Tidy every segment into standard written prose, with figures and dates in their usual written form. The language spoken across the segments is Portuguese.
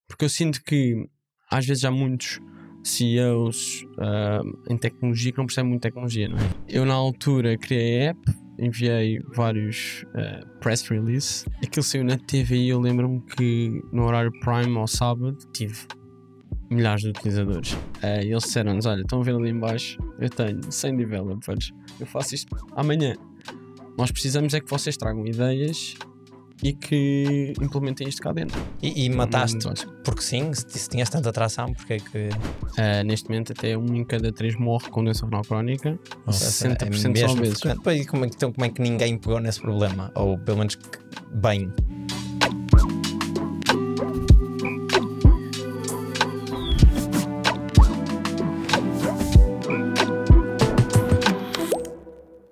Porque eu sinto que às vezes há muitos CEOs em tecnologia que não percebem muito de tecnologia, não é? Eu na altura criei a app, enviei vários press release, aquilo saiu na TV e eu lembro-me que no horário prime ao sábado tive milhares de utilizadores. E eles disseram-nos: olha, estão a ver ali em baixo, eu tenho 100 developers, eu faço isto amanhã. Nós precisamos é que vocês tragam ideias e que implementem isto cá dentro. E mataste, porque sim, se tinhas tanta atração, porque é que... Neste momento até 1 em cada 3 morre com doença renal crónica, 60% mesmo são obesos. Então como é que ninguém pegou nesse problema? Ou pelo menos bem...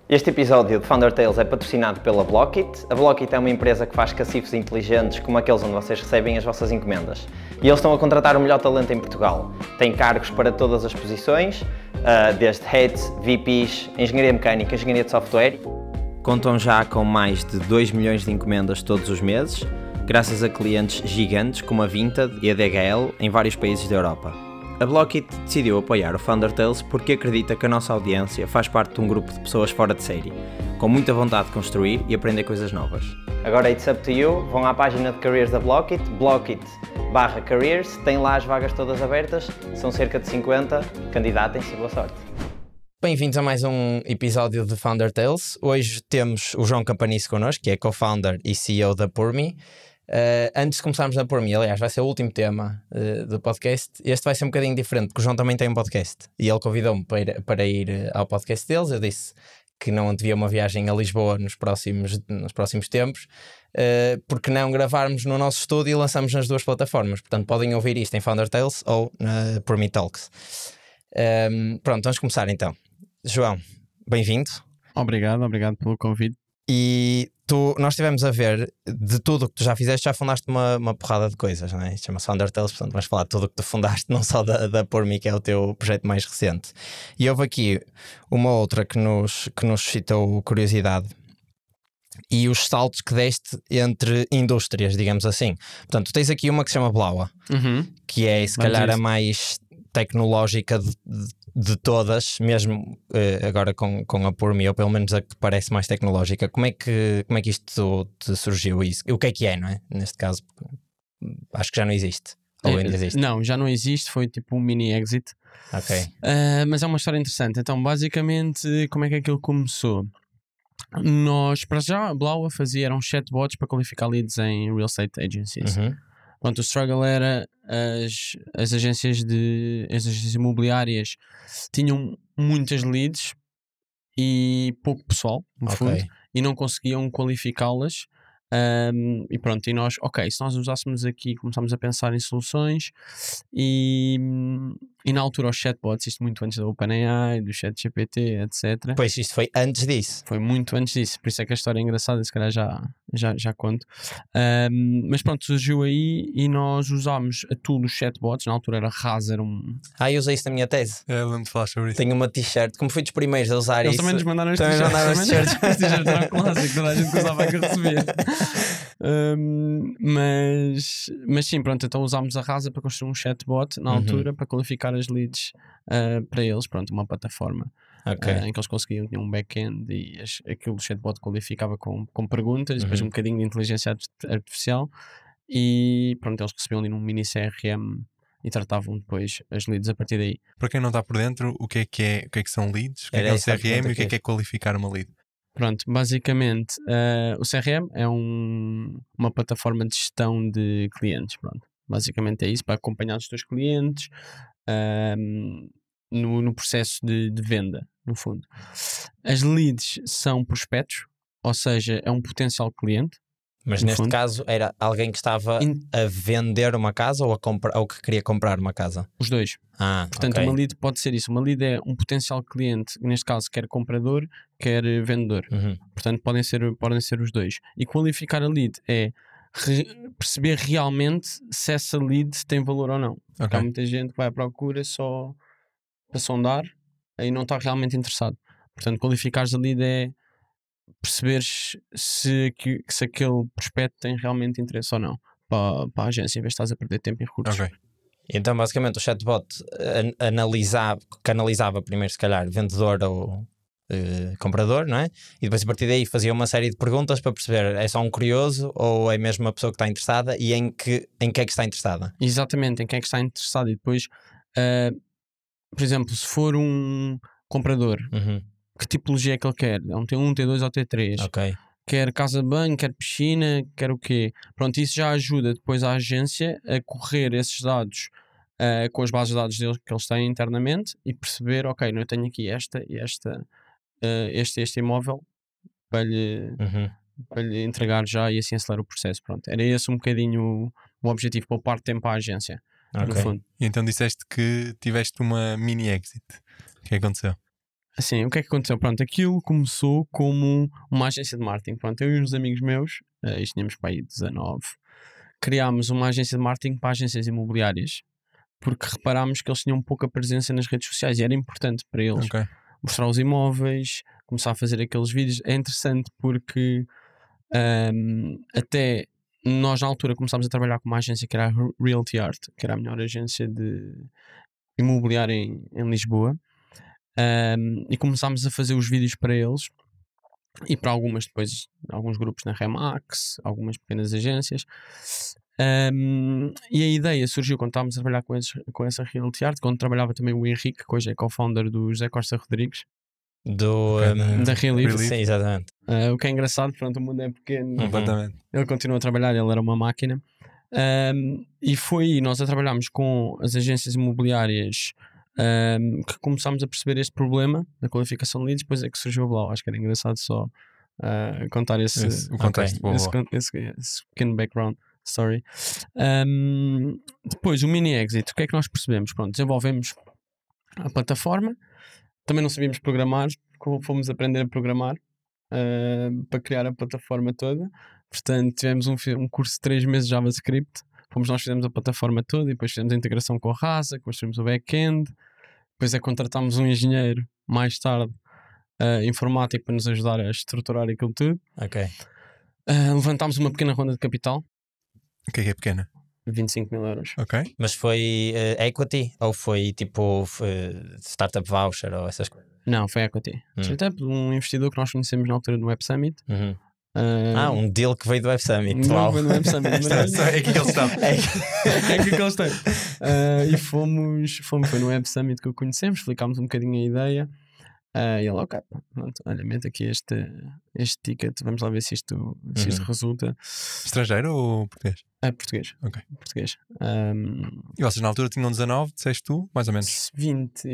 Este episódio de Founder Tales é patrocinado pela Blockit. A Blockit é uma empresa que faz cacifes inteligentes como aqueles onde vocês recebem as vossas encomendas. E eles estão a contratar o melhor talento em Portugal. Tem cargos para todas as posições, desde Heads, VPs, Engenharia Mecânica, Engenharia de Software. Contam já com mais de 2 milhões de encomendas todos os meses, graças a clientes gigantes como a Vinted e a DHL em vários países da Europa. A Blockit decidiu apoiar o Founder Tales porque acredita que a nossa audiência faz parte de um grupo de pessoas fora de série, com muita vontade de construir e aprender coisas novas. Agora it's up to you, vão à página de careers da Blockit, blockit.careers, tem lá as vagas todas abertas, são cerca de 50, candidatem-se e boa sorte. Bem-vindos a mais um episódio de Founder Tales. Hoje temos o João Campanice connosco, que é co-founder e CEO da Por-Me. Antes de começarmos na Por-Me, aliás, vai ser o último tema do podcast. Este vai ser um bocadinho diferente, porque o João também tem um podcast e ele convidou-me para ir ao podcast deles. Eu disse que não antevia uma viagem a Lisboa nos próximos tempos, porque não gravarmos no nosso estúdio e lançamos nas duas plataformas. Portanto, podem ouvir isto em Founder Tales ou na Por-Me Talks. Pronto, vamos começar então. João, bem-vindo. Obrigado pelo convite. E nós estivemos a ver de tudo o que tu já fizeste, já fundaste uma porrada de coisas, não é? Isto chama-se Founder Tales, portanto vais falar de tudo o que tu fundaste, não só da Por-Me, que é o teu projeto mais recente. E houve aqui uma outra que nos suscitou curiosidade e os saltos que deste entre indústrias, digamos assim. Portanto, tu tens aqui uma que se chama Blaua, que é se calhar a mais tecnológica de todas, mesmo agora com a Por-Me, ou pelo menos a que parece mais tecnológica. Como é que isto te surgiu? Isso? O que é, não é? Neste caso, acho que já não existe. Ou ainda existe? Não, já não existe, foi tipo um mini exit. Ok. Mas é uma história interessante. Então, basicamente, como é que aquilo começou? Nós, para já, a Blaua eram chatbots para qualificar leads em real estate agencies. Pronto, o struggle era as agências imobiliárias tinham muitas leads e pouco pessoal, no fundo, e não conseguiam qualificá-las. E pronto, e nós, se nós usássemos aqui, começámos a pensar em soluções e na altura os chatbots, isto muito antes da OpenAI, do ChatGPT, etc. Pois, isto foi antes disso. Foi muito antes disso, por isso é que a história é engraçada, se calhar já conto. Mas pronto, surgiu aí e nós usámos a tool dos chatbots, na altura era Raz, era um... eu usei isso na minha tese. Lembro de falar sobre isso. Tenho uma t-shirt, como fui dos primeiros a usar Eles isso. também nos mandaram as t-shirts. As t-shirts eram clássicos, toda a gente que usava que recebia. Mas sim, pronto, então usámos a Rasa para construir um chatbot na altura para qualificar as leads para eles, pronto, uma plataforma em que eles conseguiam, tinham um back-end e aquilo o chatbot qualificava com perguntas, depois um bocadinho de inteligência artificial e pronto, eles recebiam ali num mini CRM e tratavam depois as leads a partir daí. Para quem não está por dentro, o que é que são leads, o que é um CRM e o que é qualificar uma lead? Pronto, basicamente o CRM é uma plataforma de gestão de clientes, pronto. Basicamente é isso, para acompanhar os teus clientes no processo de venda, no fundo. As leads são prospectos, ou seja, é um potencial cliente. Mas neste caso era alguém que estava a vender uma casa ou que queria comprar uma casa? Os dois. Portanto, uma lead pode ser isso. Uma lead é um potencial cliente, neste caso quer comprador, quer vendedor. Portanto, podem ser os dois. E qualificar a lead é perceber realmente se essa lead tem valor ou não. Há muita gente que vai à procura só para sondar e não está realmente interessado. Portanto, qualificares a lead é perceberes se aquele prospecto tem realmente interesse ou não. para a agência, em vez de estás a perder tempo em recursos. Ok. Então, basicamente, o chatbot canalizava primeiro, se calhar, vendedor ou comprador, não é? E depois, a partir daí, fazia uma série de perguntas para perceber é só um curioso ou é mesmo uma pessoa que está interessada e em que é que está interessada. Exatamente, em quem é que está interessado. E depois, por exemplo, se for um comprador, que tipologia é que ele quer? É um T1, T2 ou T3? Ok. Quer casa de banho, quer piscina, quer o quê? Pronto, isso já ajuda depois a agência a correr esses dados com as bases de dados deles que eles têm internamente e perceber, ok, eu tenho aqui este imóvel para lhe entregar já e assim acelerar o processo. Pronto, era esse um bocadinho o objetivo, poupar tempo à agência, no fundo. E então disseste que tiveste uma mini exit. O que aconteceu? Assim, o que é que aconteceu? Pronto, aquilo começou como uma agência de marketing. Pronto, eu e uns amigos meus, isto tínhamos para aí 19, criámos uma agência de marketing para agências imobiliárias, porque reparámos que eles tinham pouca presença nas redes sociais e era importante para eles mostrar os imóveis, começar a fazer aqueles vídeos. É interessante porque até nós na altura começámos a trabalhar com uma agência que era a Realty Art, que era a melhor agência de imobiliária em Lisboa. E começámos a fazer os vídeos para eles e para alguns grupos na Remax, algumas pequenas agências. E a ideia surgiu quando estávamos a trabalhar com essa Realty Art, quando trabalhava também o Henrique, que hoje é co-founder do José Costa Rodrigues, da Realif. Sim, exatamente. O que é engraçado, pronto, o mundo é pequeno. Completamente. Ele continuou a trabalhar, ele era uma máquina. E nós a trabalhámos com as agências imobiliárias que começámos a perceber este problema da qualificação de leads. Depois é que surgiu a Blau. Acho que era engraçado só contar o contexto esse pequeno background story. Depois o mini exit, o que é que nós percebemos? Pronto, desenvolvemos a plataforma, também não sabíamos programar, fomos aprender a programar para criar a plataforma toda. Portanto, tivemos um curso de 3 meses de JavaScript. Nós fizemos a plataforma toda e depois fizemos a integração com a Rasa, construímos o back-end. Depois contratámos um engenheiro mais tarde informático para nos ajudar a estruturar aquilo tudo. Levantámos uma pequena ronda de capital. O que é pequena? 25 mil euros. Mas foi equity ou foi tipo startup voucher ou essas coisas? Não, foi equity. Startup, um investidor que nós conhecemos na altura no Web Summit. Um deal que veio do Web Summit. Não veio do Web Summit. É aqui que eles estão. É aqui que eles estão. E fomos, foi no Web Summit que o conhecemos, explicámos um bocadinho a ideia. E ele, ok, pronto, olha, mete aqui este ticket, vamos lá ver se isto resulta. Estrangeiro ou português? Português. Ok. Português. E vocês na altura tinham 19, disseste tu, mais ou menos? 20.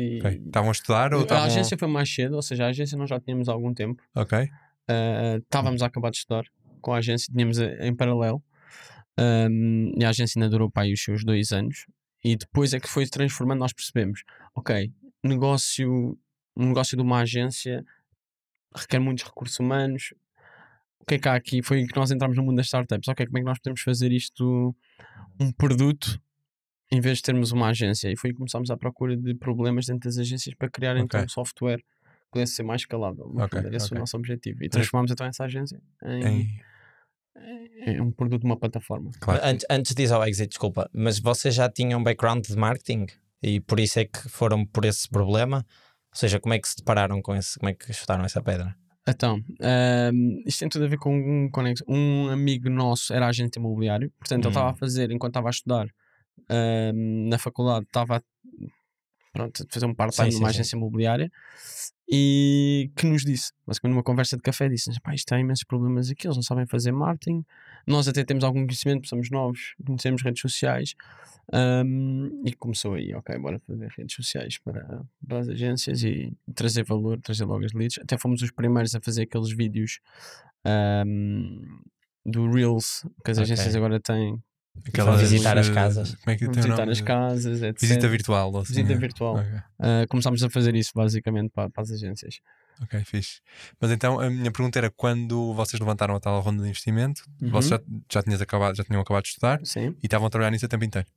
Estavam a estudar ou estavam... A agência foi mais cedo, ou seja, a agência nós já tínhamos há algum tempo. Estávamos a acabar de estudar com a agência, tínhamos em paralelo. E a agência ainda durou para aí os seus 2 anos. E depois é que foi transformando, nós percebemos, ok, um negócio de uma agência requer muitos recursos humanos. O que é que há aqui? Foi que nós entramos no mundo das startups. Ok, como é que nós podemos fazer isto um produto em vez de termos uma agência? E foi que começámos à procura de problemas dentro das agências para criar então um software que pudesse ser mais escalável. Esse foi o nosso objetivo. E transformámos então essa agência em um produto, uma plataforma. Claro. Antes de ir ao exit, desculpa, mas vocês já tinham um background de marketing e por isso é que foram por esse problema? Ou seja, como é que se depararam com esse, como é que chutaram essa pedra? Então, isto tem tudo a ver com um amigo nosso era agente imobiliário, portanto ele estava a fazer, enquanto estava a estudar na faculdade, estava a fazer um part-time numa agência imobiliária e que nos disse, basicamente numa conversa de café, disse-nos, isto há imensos problemas aqui, eles não sabem fazer marketing, nós até temos algum conhecimento, somos novos, conhecemos redes sociais. E começou aí, ok, bora fazer redes sociais para as agências e trazer valor, trazer logo as leads. Até fomos os primeiros a fazer aqueles vídeos do Reels que as agências agora têm. Visitar as casas. Como é que visitar as casas, etc. Visita virtual. Assim, visita virtual. Começámos a fazer isso basicamente para as agências. Ok, fixe. Mas então a minha pergunta era, quando vocês levantaram a tal ronda de investimento, vocês já tinham acabado de estudar. Sim. E estavam a trabalhar nisso o tempo inteiro?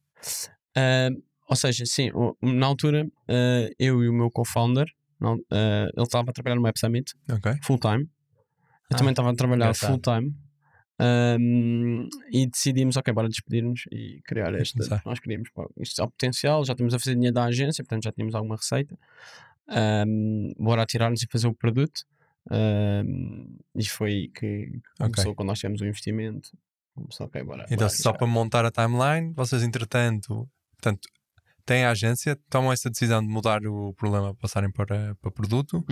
Ou seja, sim, na altura eu e o meu co-founder, ele estava a trabalhar no Web Summit full time. Eu também estava a trabalhar full time. E decidimos, ok, bora despedir-nos e criar esta. Começar. Nós queríamos, pá, isto há potencial, já estamos a fazer dinheiro da agência, portanto já tínhamos alguma receita. Bora atirar-nos e fazer o produto. E foi aí que começou, quando nós tivemos o investimento. Começou, ok, bora. Então, só para montar a timeline, vocês entretanto, portanto, têm a agência, tomam essa decisão de mudar o problema, passarem para produto.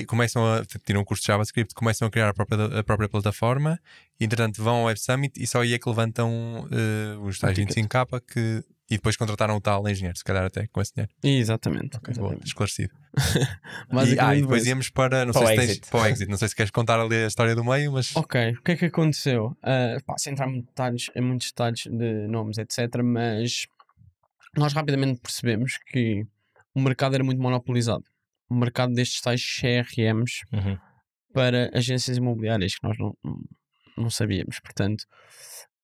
Começam a tiram um curso de JavaScript, começam a criar a própria plataforma, e entretanto vão ao Web Summit e só aí é que levantam os tais 25k e depois contrataram o tal engenheiro, se calhar até com esse dinheiro. Exatamente. Ok, boa, esclarecido. E depois íamos para, não para sei o se exit. para o exit, não sei se queres contar ali a história do meio, mas Ok, o que é que aconteceu? Sem entrar em muitos detalhes de nomes, etc., mas nós rapidamente percebemos que o mercado era muito monopolizado. O mercado destes tais CRMs para agências imobiliárias, que nós não sabíamos. Portanto,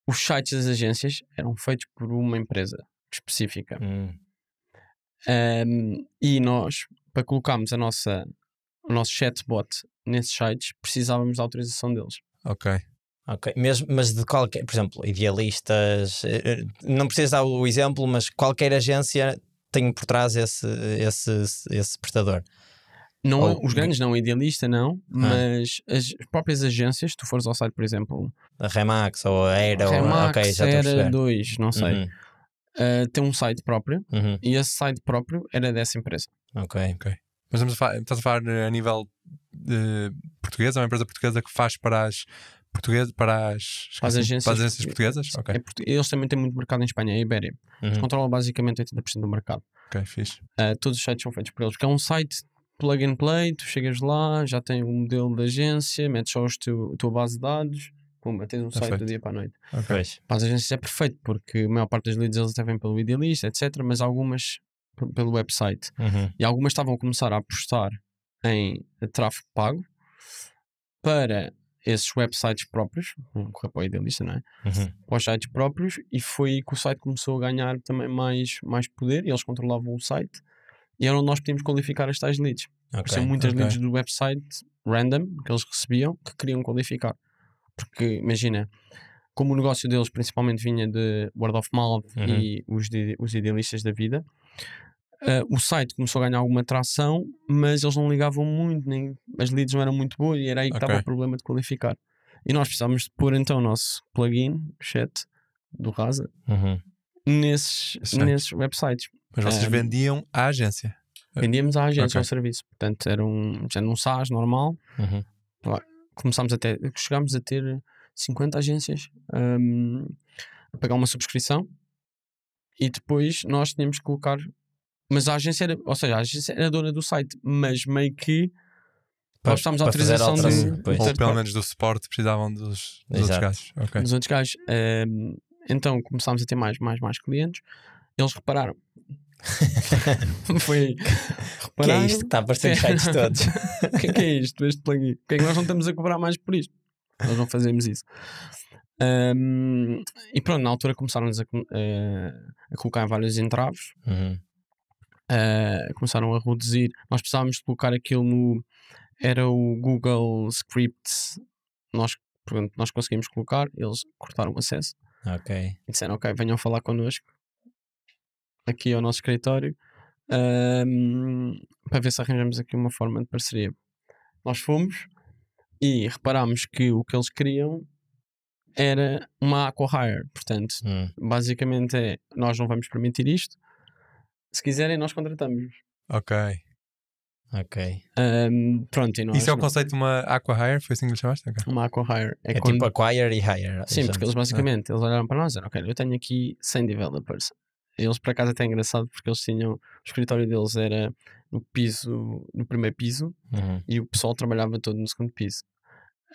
os sites das agências eram feitos por uma empresa específica. E nós, para colocarmos o nosso chatbot nesses sites, precisávamos da autorização deles. ok. Mas de qualquer, por exemplo, idealistas, não preciso dar o exemplo, mas qualquer agência tem por trás esse prestador. Não, os grandes não, idealista não, mas as próprias agências, se tu fores ao site, por exemplo, A Remax ou a Era, Remax, ok, já estou a Era perceber. 2, não sei, tem um site próprio e esse site próprio era dessa empresa. Ok. Mas estás a falar a nível português, é uma empresa portuguesa que faz para as portuguesas, para as agências portuguesas? Ok. Eles também têm muito mercado em Espanha, a Iberia. Eles controlam basicamente 80% do mercado. Ok, fixe. Todos os sites são feitos por eles, porque é um site plug and play, tu chegas lá, já tem um modelo de agência, metes só a tua base de dados, pumba, tens um site do dia para a noite. Okay. Para as agências é perfeito, porque a maior parte das leads eles até vêm pelo Idealista, etc., mas algumas pelo website. E algumas estavam a começar a apostar em tráfego pago para esses websites próprios, vamos correr para o Idealista, não é? Para os sites próprios, e foi aí que o site começou a ganhar também mais poder, e eles controlavam o site, e era onde nós podíamos qualificar as tais leads. São muitas leads do website random que eles recebiam que queriam qualificar. Porque imagina, como o negócio deles principalmente vinha de word of mouth e os idealistas da vida, o site começou a ganhar alguma tração, mas eles não ligavam muito, nem as leads não eram muito boas, e era aí que estava o problema de qualificar. E nós precisávamos de pôr então o nosso plugin, chat do Rasa, nesses websites. Mas vocês vendiam à agência? Vendíamos à agência ao serviço. Portanto, era um SaaS normal. Chegámos a ter 50 agências a pagar uma subscrição, e depois nós tínhamos que colocar. Mas a agência era dona do site, mas meio que nós precisávamos de autorização ou pelo menos do suporte, precisavam dos outros gajos. Okay. Dos outros gajos. Então começámos a ter mais clientes. Eles repararam. Foi que é isto que está a aparecer nos sites todos. O que é isto? Este plugin? Porque é que nós não estamos a cobrar mais por isto? Nós não fazemos isso. E pronto, na altura começaram-nos a colocar vários entraves. Começaram a reduzir. Nós precisávamos de colocar aquilo era o Google Script. Nós conseguimos colocar. Eles cortaram o acesso e disseram, ok, venham falar connosco aqui ao nosso escritório para ver se arranjamos aqui uma forma de parceria. Nós fomos e reparámos que o que eles queriam era uma acqui-hire. Portanto, basicamente nós não vamos permitir isto. Se quiserem, nós contratamos. Ok. Pronto, e nós, isso é o conceito de uma acqui-hire? Foi assim que lhe chamaste? Okay. Uma acqui-hire é tipo acquire e hire. Sim, porque eles basicamente eles olharam para nós e disseram, ok, eu tenho aqui 100 developers. Eles, por acaso, é até engraçado, porque eles tinham, o escritório deles era no primeiro piso, e o pessoal trabalhava todo no segundo piso.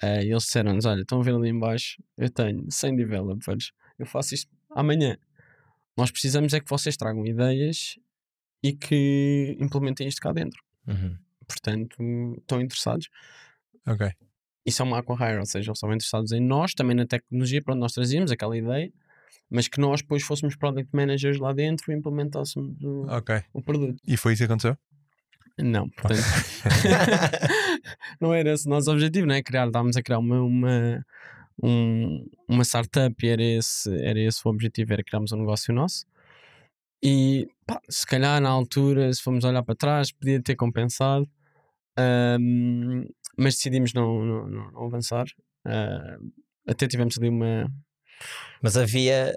E eles disseram-nos, olha, estão a ver ali em baixo, eu tenho 100 developers, eu faço isto amanhã. Nós precisamos é que vocês tragam ideias e que implementem isto cá dentro. Portanto, estão interessados. Ok. Isso é uma acqui-hire, ou seja, eles estavam interessados em nós, também na tecnologia, para onde nós trazíamos aquela ideia, mas que nós depois fôssemos product managers lá dentro e implementássemos o produto. E foi isso que aconteceu? Não, portanto, não era esse o nosso objetivo, não é? Estávamos a criar uma startup e era esse o objetivo, era criarmos um negócio nosso. E pá, se calhar na altura, se formos olhar para trás, podia ter compensado, mas decidimos não avançar. Até tivemos ali uma. Mas havia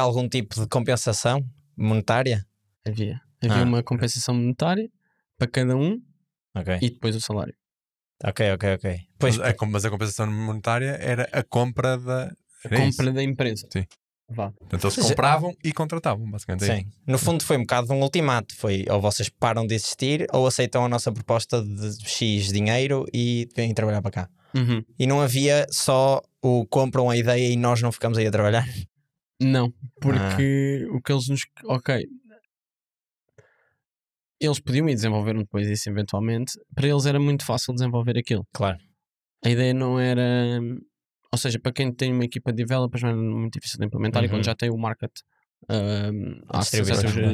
algum tipo de compensação monetária? Havia uma compensação monetária para cada um Ok. e depois o salário. Ok. Pois, Mas a compensação monetária era a compra da. Compra da empresa. Sim. Vá. Portanto, eles compravam e contratavam, basicamente. Sim. No fundo foi um bocado um ultimato. Foi ou vocês param de existir ou aceitam a nossa proposta de X dinheiro e vêm trabalhar para cá. Uhum. E não havia só o compram a ideia e nós não ficamos aí a trabalhar? Não, porque o que eles nos. Ok. Eles podiam ir desenvolver depois isso eventualmente. Para eles era muito fácil desenvolver aquilo. Claro. A ideia não era. Ou seja, para quem tem uma equipa de developers não é muito difícil de implementar e quando já tem o market, a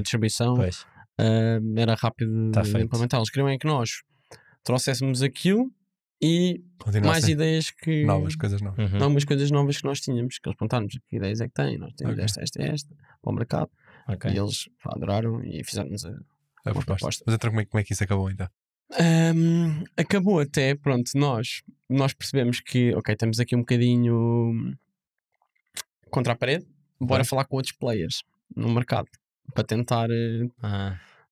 distribuição, Pois. era rápido Tá de feito. implementar. Eles queriam é que nós trouxéssemos aquilo e mais Continuassem. ideias que. Novas coisas novas. Algumas coisas novas que nós tínhamos, que eles perguntaram-nos que ideias é que têm, nós temos Ok. esta para o mercado. Ok. E eles adoraram e fizeram-nos A uma proposta. Mas então como é que isso acabou então? acabou até, pronto, nós percebemos que, ok, estamos aqui um bocadinho contra a parede, bora falar com outros players no mercado para tentar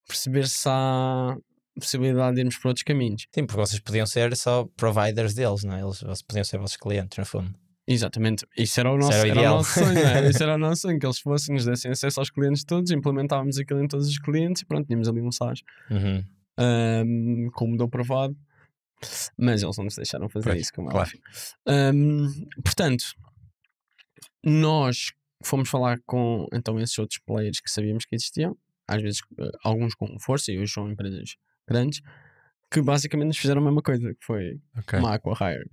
perceber se há possibilidade de irmos por outros caminhos. Sim, porque vocês podiam ser só providers deles, não é? Eles podiam ser vossos clientes, no fundo. Exatamente, isso era o nosso, era o era o ideal. nosso sonho, não é? Isso era o nosso sonho, que eles fossem, nos dessem acesso aos clientes todos, implementávamos aquilo em todos os clientes e pronto, tínhamos ali um SaaS. Como deu provado, mas eles não nos deixaram fazer Pois, isso, como é claro. óbvio. Portanto, nós fomos falar com então esses outros players que sabíamos que existiam, às vezes alguns com força e hoje são empresas grandes, que basicamente nos fizeram a mesma coisa, que foi uma acqui-hire.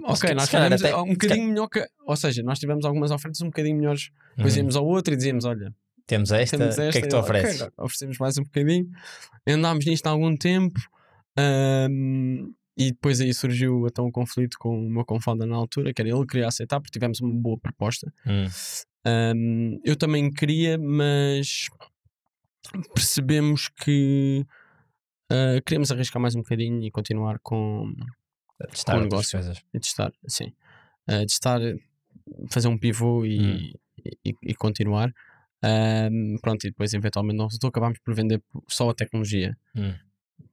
Ok, nós fizemos um bocadinho melhor que, ou seja, nós tivemos algumas ofertas um bocadinho melhores, depois íamos ao outro e dizíamos, olha, temos esta, o que é que tu ofereces? Okay, oferecemos mais um bocadinho, andámos nisto há algum tempo, e depois aí surgiu então o conflito com o meu co-founder na altura, que era ele queria aceitar porque tivemos uma boa proposta. Eu também queria, mas percebemos que queríamos arriscar mais um bocadinho e continuar com testar o negócio. Coisas. E testar, sim. Testar, fazer um pivô e continuar. Pronto, e depois eventualmente não resultou, acabámos por vender só a tecnologia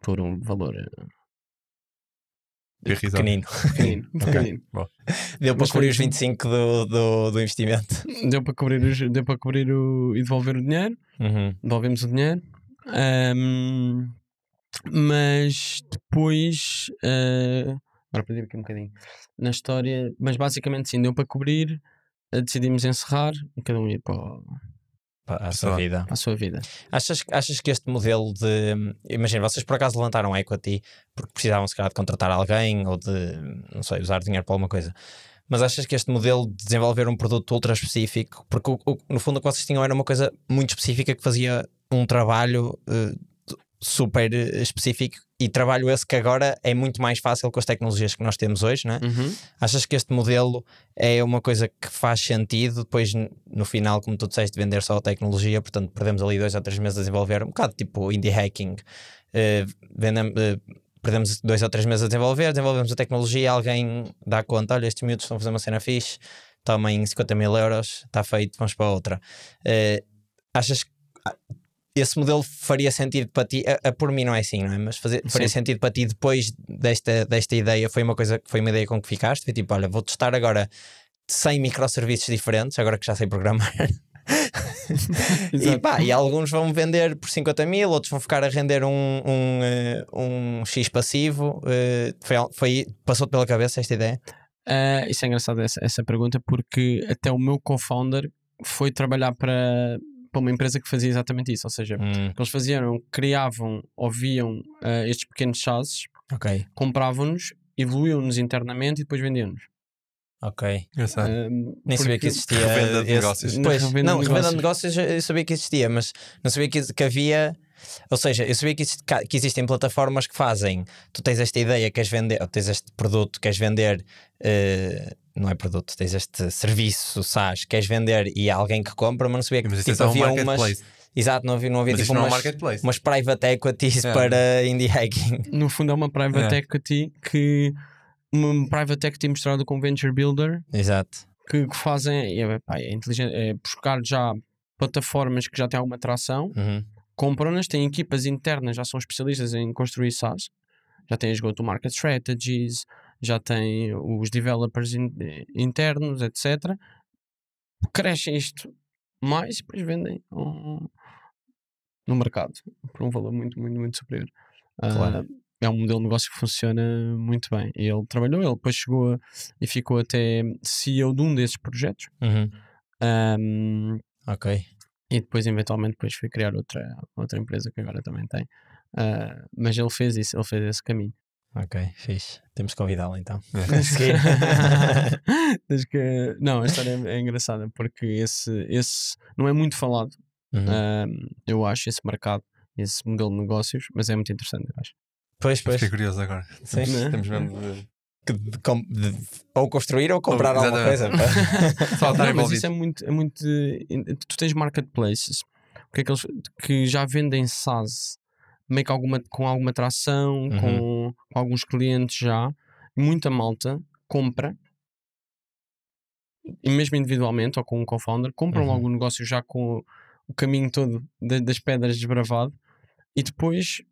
por um valor pequenino. pequenino. Deu para cobrir os 25 do investimento. Deu para cobrir e devolver o dinheiro. Devolvemos o dinheiro. Mas depois agora perdi aqui um bocadinho na história, mas basicamente sim, deu para cobrir, decidimos encerrar e cada um ir para a sua vida. A sua vida. Achas que este modelo de... Imagina, vocês por acaso levantaram equity porque precisavam se calhar de contratar alguém ou de, não sei, usar dinheiro para alguma coisa, mas achas que este modelo de desenvolver um produto ultra específico, porque no fundo o que vocês tinham era uma coisa muito específica que fazia um trabalho super específico e trabalho esse que agora é muito mais fácil com as tecnologias que nós temos hoje, não é? Achas que este modelo é uma coisa que faz sentido depois no final, como tu disseste, vender só a tecnologia, portanto perdemos ali 2 ou 3 meses a desenvolver, um bocado tipo indie hacking, perdemos 2 ou 3 meses a desenvolvemos a tecnologia, alguém dá conta, olha, estes miúdos estão a fazer uma cena fixe, tomem 50.000 euros, está feito, vamos para outra. Achas que esse modelo faria sentido para ti? Por mim não é assim, não é? Mas faria sentido para ti depois desta ideia? Foi uma ideia com que ficaste? Foi tipo, olha, vou testar agora 100 microserviços diferentes, agora que já sei programar. E alguns vão vender por 50.000, outros vão ficar a render um X passivo. Passou-te pela cabeça esta ideia? Isso é engraçado essa pergunta, porque até o meu co-founder foi trabalhar para uma empresa que fazia exatamente isso, ou seja, o que eles faziam, criavam, ouviam estes pequenos chassis, compravam-nos, evoluíam-nos internamente e depois vendiam-nos. Nem sabia que existia revenda de negócios. Revenda de negócios eu sabia que existia, mas não sabia que havia Ou seja, eu sabia que existem plataformas que fazem, tu tens esta ideia, queres vender, ou tens este produto, queres vender, não é produto, tens este serviço, SaaS, queres vender e há alguém que compra, mas não sabia que Mas tipo, é um havia marketplace. Exato, não havia Mas tipo isto não é um marketplace. umas private equities para indie hacking. No fundo é uma private equity uma private equity misturada com venture builder Exato. que fazem é inteligente, é buscar já plataformas que já têm alguma tração, compram-nas, têm equipas internas, já são especialistas em construir SaaS, já têm as go-to-market strategies, já têm os developers internos, etc. Crescem isto mais e depois vendem no mercado por um valor muito, muito, muito superior. Claro. É um modelo de negócio que funciona muito bem. E ele trabalhou, ele depois chegou e ficou até CEO de um desses projetos. Ok. E depois eventualmente depois foi criar outra empresa que agora também tem. Mas ele fez isso, ele fez esse caminho. Ok, fixe. Temos que convidá-lo então. Não, a história é engraçada porque esse não é muito falado. Eu acho esse mercado, esse modelo de negócios, mas é muito interessante, eu acho. Pois. Fiquei curioso agora. Sim. Temos mesmo ou construir ou comprar alguma coisa. Só estar Não, mas envolvido. isso é muito. Tu tens marketplaces que já vendem SaaS meio que com alguma tração, com alguns clientes já, e muita malta compra, e mesmo individualmente ou com um co-founder, compram logo o negócio já com o caminho todo das pedras desbravado e depois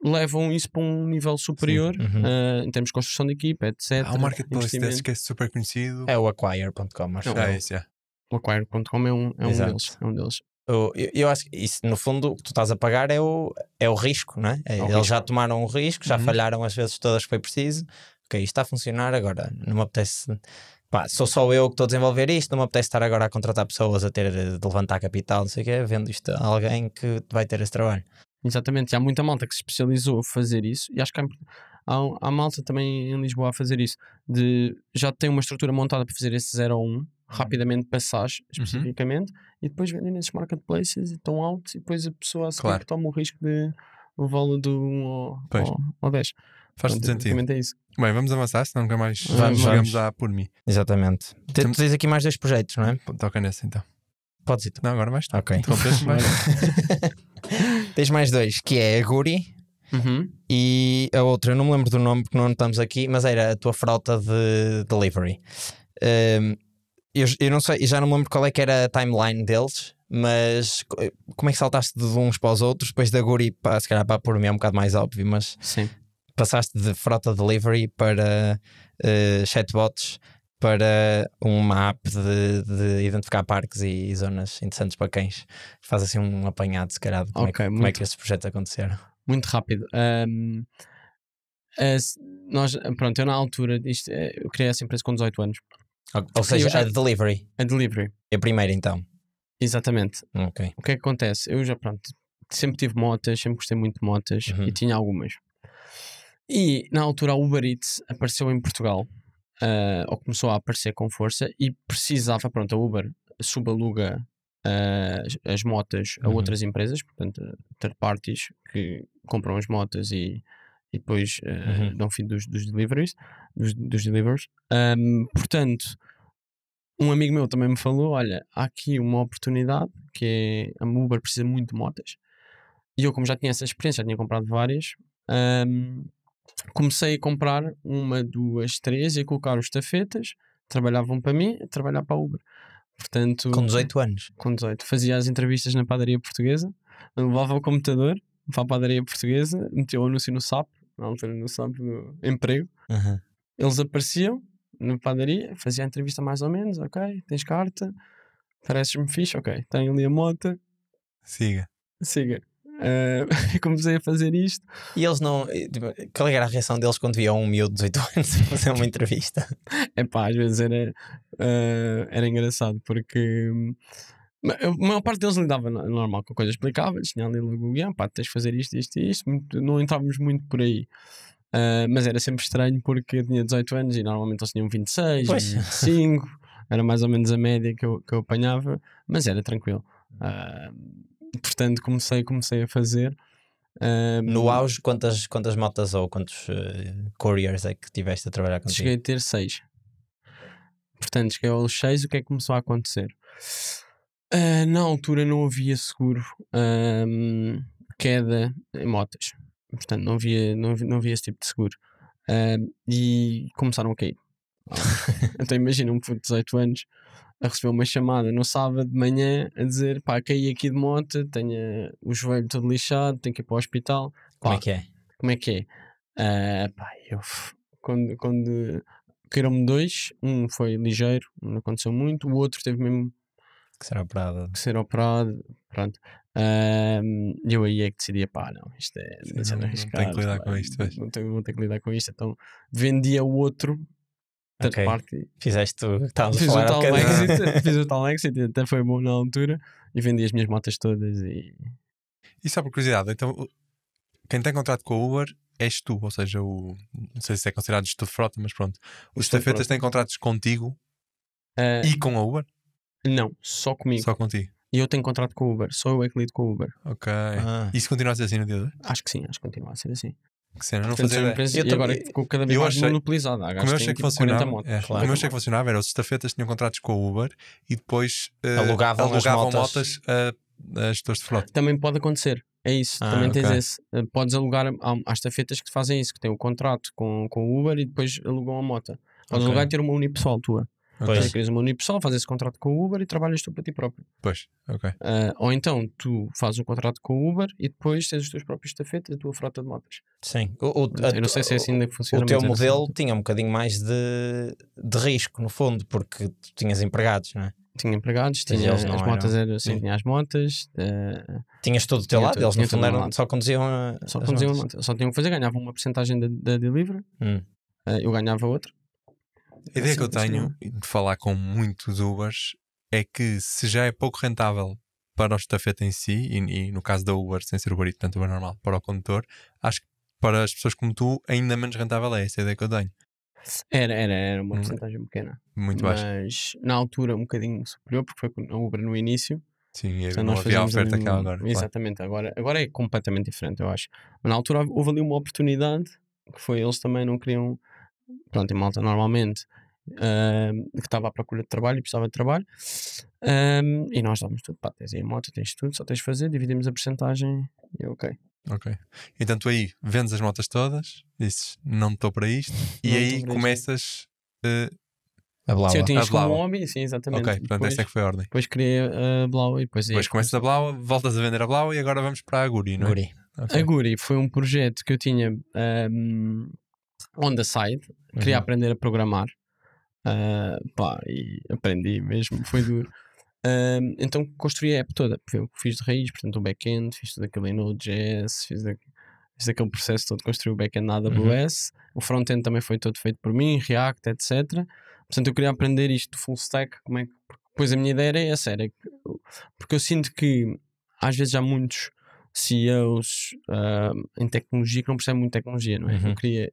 levam isso para um nível superior em termos de construção de equipa, etc. Há um marketplace desses que é super conhecido. É o Acquire.com, acho. É isso, O Acquire.com é um deles. Eu acho que isso, no fundo, o que tu estás a pagar é o risco, não é? Eles já tomaram o risco, já falharam as vezes todas que foi preciso. Ok, isto está a funcionar agora. Não me apetece. Pá, sou só eu que estou a desenvolver isto. Não me apetece estar agora a contratar pessoas a ter de levantar capital, não sei o quê. Vendo isto a alguém que vai ter esse trabalho. Exatamente, e há muita malta que se especializou a fazer isso, e acho que há malta também em Lisboa a fazer isso, já tem uma estrutura montada para fazer esse 0 a 1, rapidamente para SaaS especificamente, e depois vendem nesses marketplaces e estão altos, e depois a pessoa a seguir toma o risco de levá-lo do 1 ao 10. Faz todo sentido. É isso. Bem, vamos avançar, senão nunca mais chegamos a por mim. Exatamente. Tu tens aqui mais 2 projetos, não é? Toca nesse então. Podes ir tu. Não, agora vais tu. Ok. Mais. Tens mais 2, que é a Guri e a outra, eu não me lembro do nome porque não estamos aqui, mas era a tua frauta de delivery. Eu não sei, já não me lembro qual é que era a timeline deles, mas como é que saltaste de uns para os outros? Depois da Guri, se calhar para por mim é um bocado mais óbvio, mas sim, passaste de frauta delivery para chatbots, para uma app de identificar parques e zonas interessantes para cães. Faz assim um apanhado, se calhar, de como é que estes projetos aconteceram. Muito rápido. Pronto, eu na altura eu criei essa empresa com 18 anos. Ou seja, a delivery. A delivery. É a primeira então. Exatamente. Okay. O que é que acontece? Eu já, sempre tive motas, sempre gostei muito de motas e tinha algumas. E na altura a Uber Eats apareceu em Portugal. Ou começou a aparecer com força e precisava, a Uber subaluga as motas a outras empresas, portanto, third parties que compram as motas e depois dão fim dos deliveries, dos delivers. Portanto, um amigo meu também me falou: olha, há aqui uma oportunidade que é a Uber precisa muito de motas. E eu, como já tinha essa experiência, já tinha comprado várias, comecei a comprar 1, 2, 3 e a colocar os estafetas, trabalhavam para mim, a trabalhar para a Uber. Portanto, com 18 anos? Com 18. Fazia as entrevistas na padaria portuguesa, levava o computador para a padaria portuguesa, metia o anúncio no SAP, na altura no SAP do emprego. Eles apareciam na padaria, fazia a entrevista mais ou menos, ok, tens carta, pareces-me fixe, ok, tenho ali a moto. Siga. Comecei a fazer isto. E eles não. Qual era a reação deles quando viam um miúdo de 18 anos a fazer uma entrevista? Às vezes era engraçado porque a maior parte deles lidava normal com coisas, explicava-lhes, tinha ali logo o guião, tens de fazer isto, não entrávamos muito por aí. Mas era sempre estranho porque eu tinha 18 anos e normalmente eles tinham 26, 25, era mais ou menos a média que eu apanhava, mas era tranquilo. Portanto comecei a fazer No auge, quantas motas ou quantos couriers é que tiveste a trabalhar contigo? Cheguei a ter 6. Portanto, cheguei aos 6. O que é que começou a acontecer? Na altura não havia seguro queda em motas. Portanto, não havia esse tipo de seguro. E começaram a cair. Então imagina um puto de 18 anos a receber uma chamada no sábado de manhã a dizer: pá, caí aqui de moto, tenho o joelho todo lixado, tenho que ir para o hospital. Como é que é? Como é que é? Pá, eu quando caíram-me 2, um foi ligeiro, não aconteceu muito, o outro teve mesmo Que será operado? que ser operado. Pronto. Eu aí é que decidi: pá, não, isto é demasiado arriscado, tenho que lidar pá, com isto. Pois. vou ter que lidar com isto. Então vendia o outro. Ok. Parte. Fizeste o. Estávamos a Fiz o falar há tal bocadinho. exit, fiz o tal exit, até foi bom na altura, e vendi as minhas motas todas. E só por curiosidade, então quem tem contrato com a Uber és tu, ou seja, não sei se é considerado gestor de frota, mas pronto, os estafetas têm contratos contigo e com a Uber? Não, só comigo. Só contigo. E eu tenho contrato com o Uber, só eu é que lido com o Uber. Ok. Isso continua a ser assim no dia de hoje? Acho que sim, acho que continua a ser assim. Que cena, não Portanto, fazia ideia. empresa, e agora ficou cada vez mais monopolizada. Como eu achei que funcionava, motos, como eu achei que funcionava era os estafetas tinham contratos com o Uber e depois alugavam motas a gestores de frota. Também pode acontecer, é isso. Também tens ok. esse. Podes alugar, há estafetas que fazem isso, que têm o contrato com o Uber e depois alugam a moto. Podes alugar e ter uma unipessoal tua. Ok. Queres uma unipessoal, fazes esse contrato com o Uber e trabalhas tu para ti próprio. Pois, ok. Ou então tu fazes um contrato com o Uber e depois tens os teus próprios estafetas, a tua frota de motas. Sim. Eu não sei se é assim ainda que funciona. O teu mas modelo assim. tinha um bocadinho mais de risco, no fundo, porque tu tinhas empregados, não é? Tinha empregados, Mas tinha eles não as eram. motas, tinha as motas. Tinhas tudo do teu tinha lado, tudo, eles no tinha tudo fundo do meu lado. só conduziam Só as conduziam a motas. moto. Só tinham que fazer, ganhavam uma porcentagem da delivery, eu ganhava outra. A ideia Assim, que eu tenho assim, de falar com muitos Ubers é que se já é pouco rentável para o estafeta em si, e no caso da Uber, sem ser Uber, portanto Uber normal, para o condutor, acho que para as pessoas como tu, ainda menos rentável é essa a ideia que eu tenho. Era uma porcentagem pequena. Muito baixa. Mas na altura um bocadinho superior, porque foi a Uber no início. Sim, Então não nós havia a fazíamos oferta ali que há agora. Exatamente, agora é completamente diferente, eu acho. Mas na altura houve ali uma oportunidade que foi, eles também não queriam. Pronto, em malta normalmente que estava à procura de trabalho e precisava de trabalho, e nós dávamos tudo: pá, tens aí a moto, tens tudo, só tens de fazer, dividimos a porcentagem e ok. Então tu aí vendes as motas todas, dizes não estou para isto, e aí começas a Blaua. Sim, eu tinha isto como Blaua. hobby, sim, exatamente. Ok, portanto essa é que foi a ordem. Depois criei a Blaua e depois começas a Blaua, voltas a vender a Blaua e agora vamos para a Guri, não é? Guri. Okay. A Guri foi um projeto que eu tinha on the side, queria aprender a programar, e aprendi mesmo, foi duro. Então construí a app toda, fiz de raiz, portanto o back-end, fiz tudo aquilo em Node.js, fiz aquele processo todo, construí o back-end na AWS, o front-end também foi todo feito por mim, React, etc. Portanto eu queria aprender isto full stack, depois a minha ideia era essa, porque eu sinto que às vezes há muitos CEOs em tecnologia que não percebem muito tecnologia, não é? Eu queria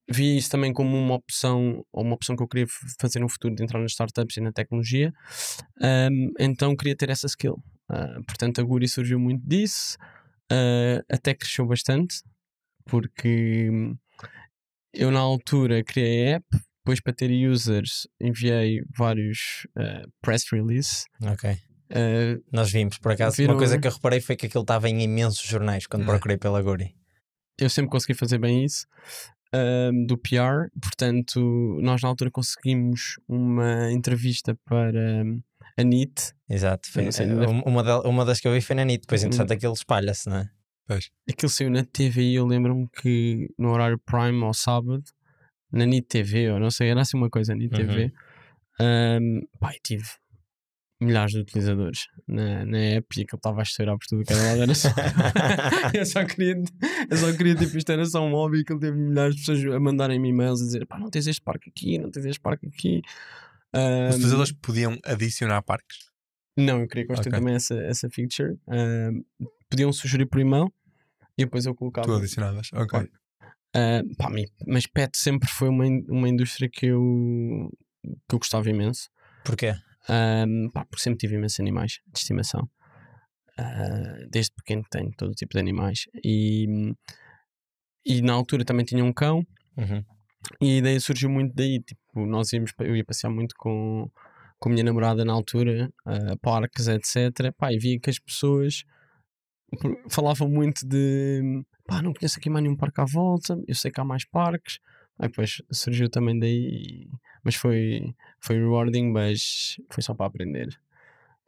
vi isso também como uma opção que eu queria fazer no futuro, de entrar nas startups e na tecnologia, então queria ter essa skill. Portanto a Guri surgiu muito disso, até cresceu bastante, porque eu na altura criei a app, depois para ter users enviei vários press release. Nós vimos, por acaso, uma coisa que eu reparei foi que aquilo estava em imensos jornais quando procurei pela Guri. Eu sempre consegui fazer bem isso. Do PR, portanto nós na altura conseguimos uma entrevista para a NIT. Exato, foi, uma das que eu vi foi na NIT, depois entretanto aquilo espalha-se, não é? Pois. Aquilo saiu na TV e eu lembro-me que no horário prime ao sábado, na NIT TV, ou não sei, era assim uma coisa, NIT TV, tive milhares de utilizadores na app e aquilo estava a estourar por tudo que era lado. Eu só queria tipo, isto era só um hobby, que ele teve milhares de pessoas a mandarem-me e-mails a dizer: pá, não tens este parque aqui, não tens este parque aqui. Os utilizadores podiam adicionar parques? Não, eu queria construir também essa feature. Podiam sugerir por e-mail e depois eu colocava. Tu adicionavas, ok. Mas pet sempre foi uma indústria que eu gostava imenso. Porquê? Porque sempre tive imensos animais de estimação. desde pequeno tenho todo tipo de animais. E na altura também tinha um cão. E a ideia surgiu muito daí. Tipo, eu ia passear muito com a minha namorada na altura, a parques, etc. Pá, e via que as pessoas falavam muito de não conheço aqui mais nenhum parque à volta, eu sei que há mais parques. Aí depois surgiu também daí, mas foi rewarding, mas foi só para aprender.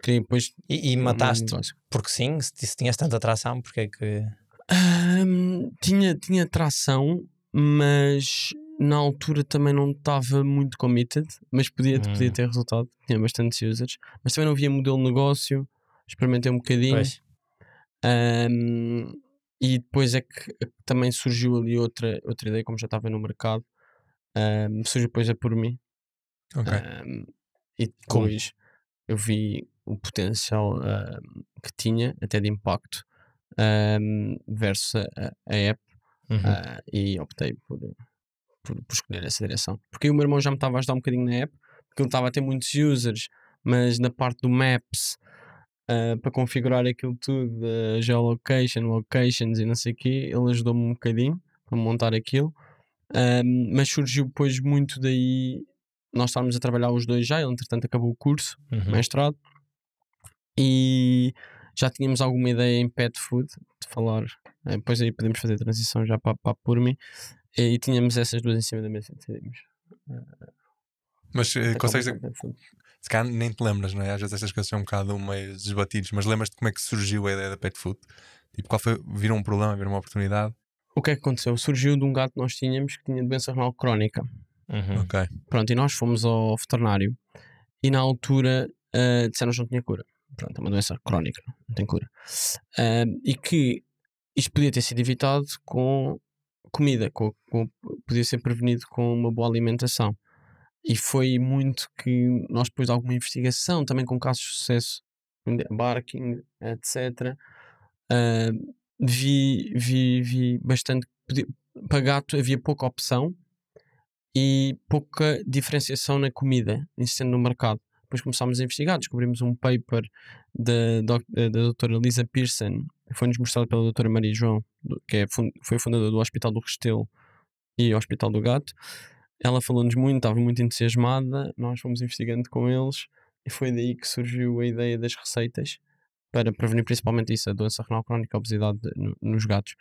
Queria depois E mataste porque sim, se tinhas tanta atração, porque é que... tinha atração, mas na altura também não estava muito committed, mas podia ter resultado. Tinha bastantes users, mas também não havia modelo de negócio. Experimentei um bocadinho. E depois é que também surgiu ali outra ideia, como já estava no mercado. Surgiu depois por mim. E depois eu vi o potencial que tinha, até de impacto, versus a app. E optei por escolher essa direção, porque o meu irmão já me estava a ajudar um bocadinho na app, porque ele estava a ter muitos users, mas na parte do Maps, para configurar aquilo tudo, geolocation, locations e não sei o quê, ele ajudou-me um bocadinho para montar aquilo. Mas surgiu depois muito daí, nós estávamos a trabalhar os dois já, ele entretanto acabou o curso, mestrado, e já tínhamos alguma ideia em pet food, de falar, depois aí podemos fazer a transição já para por mim, e tínhamos essas duas em cima da mesa. Mas consegues, se calhar nem te lembras, não é? Às vezes estas coisas são um bocado meio desbatidos, mas lembras-te como é que surgiu a ideia da pet food? Tipo, qual foi? Viram um problema, viram uma oportunidade? O que é que aconteceu? Surgiu de um gato que nós tínhamos que tinha doença renal crónica. Pronto, e nós fomos ao veterinário e na altura disseram que não tinha cura. Pronto, é uma doença crónica, não tem cura. E que isto podia ter sido evitado com comida, podia ser prevenido com uma boa alimentação. E foi muito que nós, depois de alguma investigação, também com casos de sucesso, barking, etc., vi bastante. Para gato havia pouca opção e pouca diferenciação na comida existendo no mercado. Depois começámos a investigar, descobrimos um paper da doutora Lisa Pearson, que foi-nos mostrado pela doutora Maria João, que foi fundadora do Hospital do Restelo e Hospital do Gato. Ela falou-nos muito, estava muito entusiasmada, nós fomos investigando com eles e foi daí que surgiu a ideia das receitas para prevenir principalmente isso, a doença renal crónica, a obesidade nos gatos.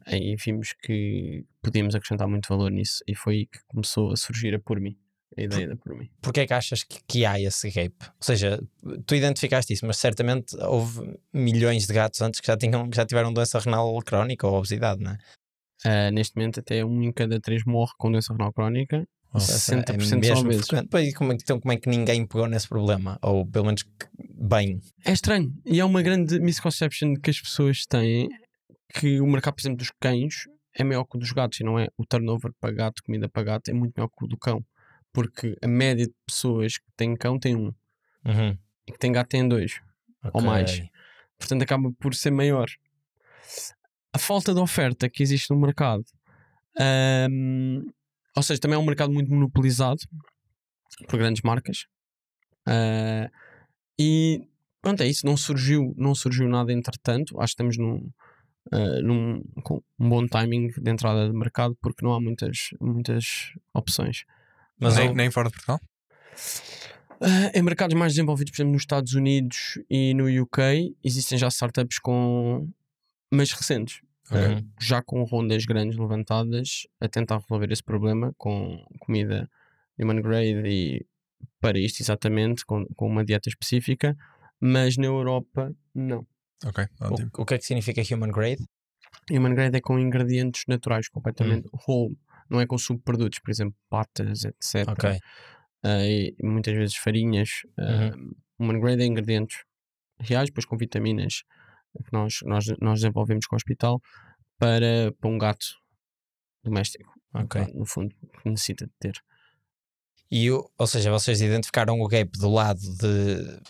Aí vimos que podíamos acrescentar muito valor nisso e foi aí que começou a surgir a Por Mim, a ideia da Por Mim. Porquê é que achas que há esse gap? Ou seja, tu identificaste isso, mas certamente houve milhões de gatos antes que já tiveram doença renal crónica ou obesidade, não é? Neste momento até 1 em cada 3 morre com doença renal crónica. 60% mesmo são obesos. Então como é que ninguém pegou nesse problema? Ou pelo menos bem? É estranho. E é uma grande misconception que as pessoas têm, que o mercado, por exemplo, dos cães é maior que o dos gatos. E não é. O turnover para gato, comida para gato, é muito maior que o do cão. Porque a média de pessoas que têm cão tem 1. E que tem gato tem 2. Ou mais. Portanto acaba por ser maior. A falta de oferta que existe no mercado, ou seja, também é um mercado muito monopolizado por grandes marcas, e pronto, é isso. Não surgiu nada entretanto. Acho que estamos com um bom timing de entrada de mercado, porque não há muitas opções. Mas nem fora de Portugal? Em mercados mais desenvolvidos, por exemplo nos Estados Unidos e no UK, existem já startups mas recentes, já com rondas grandes levantadas a tentar resolver esse problema com comida human grade e para isto exatamente, com uma dieta específica, mas na Europa não. Ok, ótimo. O que é que significa human grade? Human grade é com ingredientes naturais, completamente whole, não é com subprodutos, por exemplo patas, etc. E muitas vezes farinhas. Human grade é ingredientes reais, depois com vitaminas que nós desenvolvemos com o hospital para um gato doméstico, no fundo, que necessita de ter. Ou seja, vocês identificaram o gap do lado